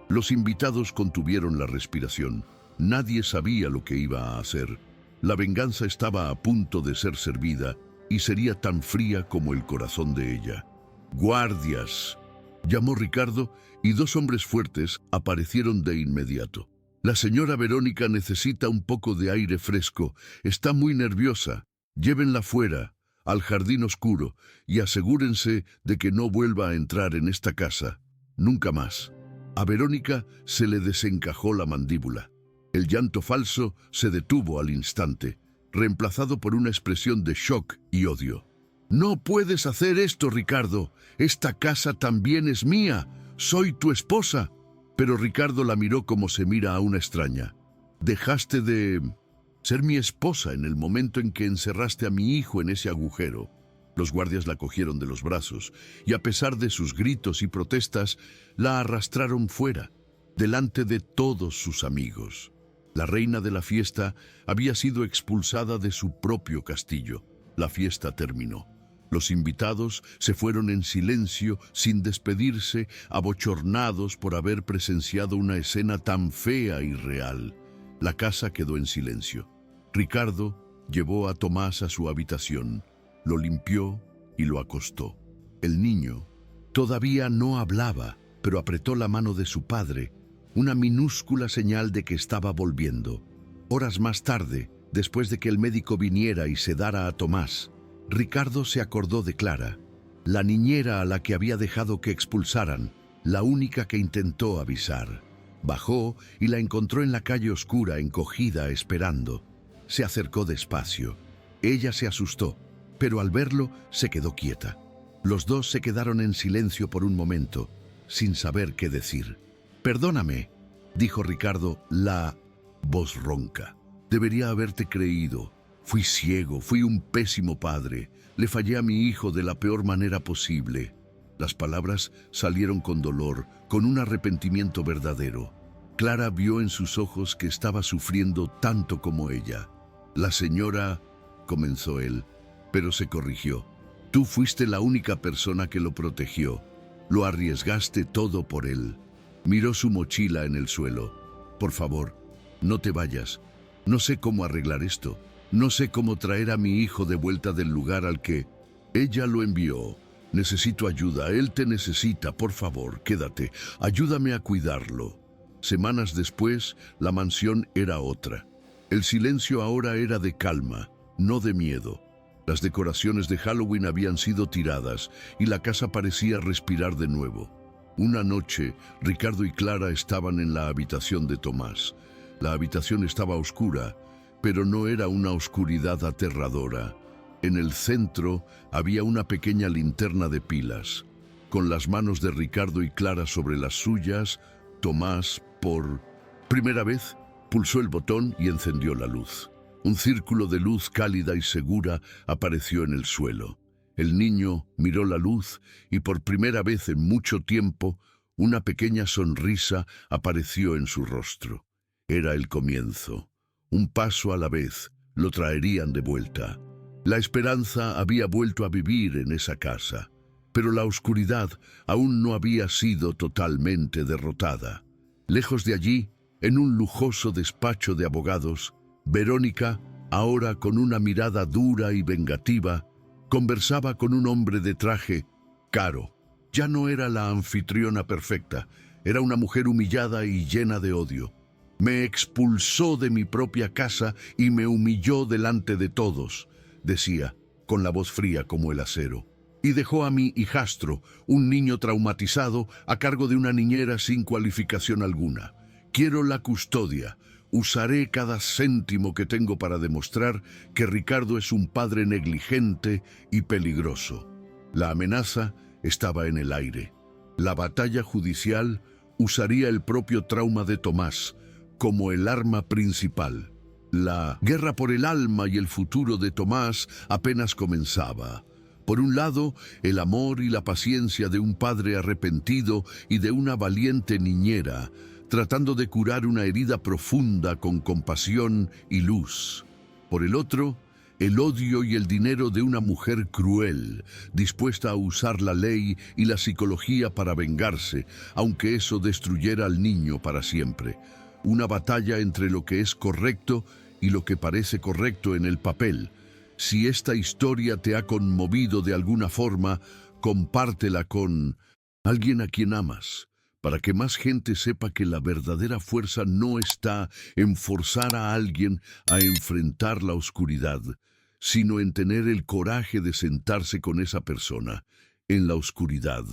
Los invitados contuvieron la respiración. Nadie sabía lo que iba a hacer. La venganza estaba a punto de ser servida y sería tan fría como el corazón de ella. «¡Guardias!», llamó Ricardo, y 2 hombres fuertes aparecieron de inmediato. «La señora Verónica necesita un poco de aire fresco. Está muy nerviosa. Llévenla fuera, al jardín oscuro, y asegúrense de que no vuelva a entrar en esta casa. Nunca más». A Verónica se le desencajó la mandíbula. El llanto falso se detuvo al instante, reemplazado por una expresión de shock y odio. «No puedes hacer esto, Ricardo. Esta casa también es mía. Soy tu esposa». Pero Ricardo la miró como se mira a una extraña. «Dejaste de ser mi esposa en el momento en que encerraste a mi hijo en ese agujero». Los guardias la cogieron de los brazos y, a pesar de sus gritos y protestas, la arrastraron fuera, delante de todos sus amigos. La reina de la fiesta había sido expulsada de su propio castillo. La fiesta terminó. Los invitados se fueron en silencio, sin despedirse, abochornados por haber presenciado una escena tan fea y real. La casa quedó en silencio. Ricardo llevó a Tomás a su habitación, lo limpió y lo acostó. El niño todavía no hablaba, pero apretó la mano de su padre, una minúscula señal de que estaba volviendo. Horas más tarde, después de que el médico viniera y sedara a Tomás, Ricardo se acordó de Clara, la niñera a la que había dejado que expulsaran, la única que intentó avisar. Bajó y la encontró en la calle oscura, encogida, esperando. Se acercó despacio. Ella se asustó, pero al verlo se quedó quieta. Los dos se quedaron en silencio por un momento, sin saber qué decir. «Perdóname», dijo Ricardo, la voz ronca. «Debería haberte creído. Fui ciego, fui un pésimo padre. Le fallé a mi hijo de la peor manera posible». Las palabras salieron con dolor, con un arrepentimiento verdadero. Clara vio en sus ojos que estaba sufriendo tanto como ella. «La señora», comenzó él, pero se corrigió. «Tú fuiste la única persona que lo protegió. Lo arriesgaste todo por él». Miró su mochila en el suelo. «Por favor, no te vayas. No sé cómo arreglar esto. No sé cómo traer a mi hijo de vuelta del lugar al que ella lo envió. Necesito ayuda. Él te necesita. Por favor, quédate. Ayúdame a cuidarlo». Semanas después, la mansión era otra. El silencio ahora era de calma, no de miedo. Las decoraciones de Halloween habían sido tiradas y la casa parecía respirar de nuevo. Una noche, Ricardo y Clara estaban en la habitación de Tomás. La habitación estaba oscura, pero no era una oscuridad aterradora. En el centro había una pequeña linterna de pilas. Con las manos de Ricardo y Clara sobre las suyas, Tomás, por primera vez, pulsó el botón y encendió la luz. Un círculo de luz cálida y segura apareció en el suelo. El niño miró la luz y por primera vez en mucho tiempo, una pequeña sonrisa apareció en su rostro. Era el comienzo. Un paso a la vez lo traerían de vuelta. La esperanza había vuelto a vivir en esa casa, pero la oscuridad aún no había sido totalmente derrotada. Lejos de allí, en un lujoso despacho de abogados, Verónica, ahora con una mirada dura y vengativa, conversaba con un hombre de traje caro. Ya no era la anfitriona perfecta, era una mujer humillada y llena de odio. «Me expulsó de mi propia casa y me humilló delante de todos», decía, con la voz fría como el acero. «Y dejó a mi hijastro, un niño traumatizado, a cargo de una niñera sin cualificación alguna. Quiero la custodia. Usaré cada céntimo que tengo para demostrar que Ricardo es un padre negligente y peligroso». La amenaza estaba en el aire. La batalla judicial usaría el propio trauma de Tomás como el arma principal. La guerra por el alma y el futuro de Tomás apenas comenzaba. Por un lado, el amor y la paciencia de un padre arrepentido y de una valiente niñera, tratando de curar una herida profunda con compasión y luz. Por el otro, el odio y el dinero de una mujer cruel, dispuesta a usar la ley y la psicología para vengarse, aunque eso destruyera al niño para siempre. Una batalla entre lo que es correcto y lo que parece correcto en el papel. Si esta historia te ha conmovido de alguna forma, compártela con alguien a quien amas, para que más gente sepa que la verdadera fuerza no está en forzar a alguien a enfrentar la oscuridad, sino en tener el coraje de sentarse con esa persona, en la oscuridad,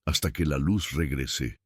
hasta que la luz regrese.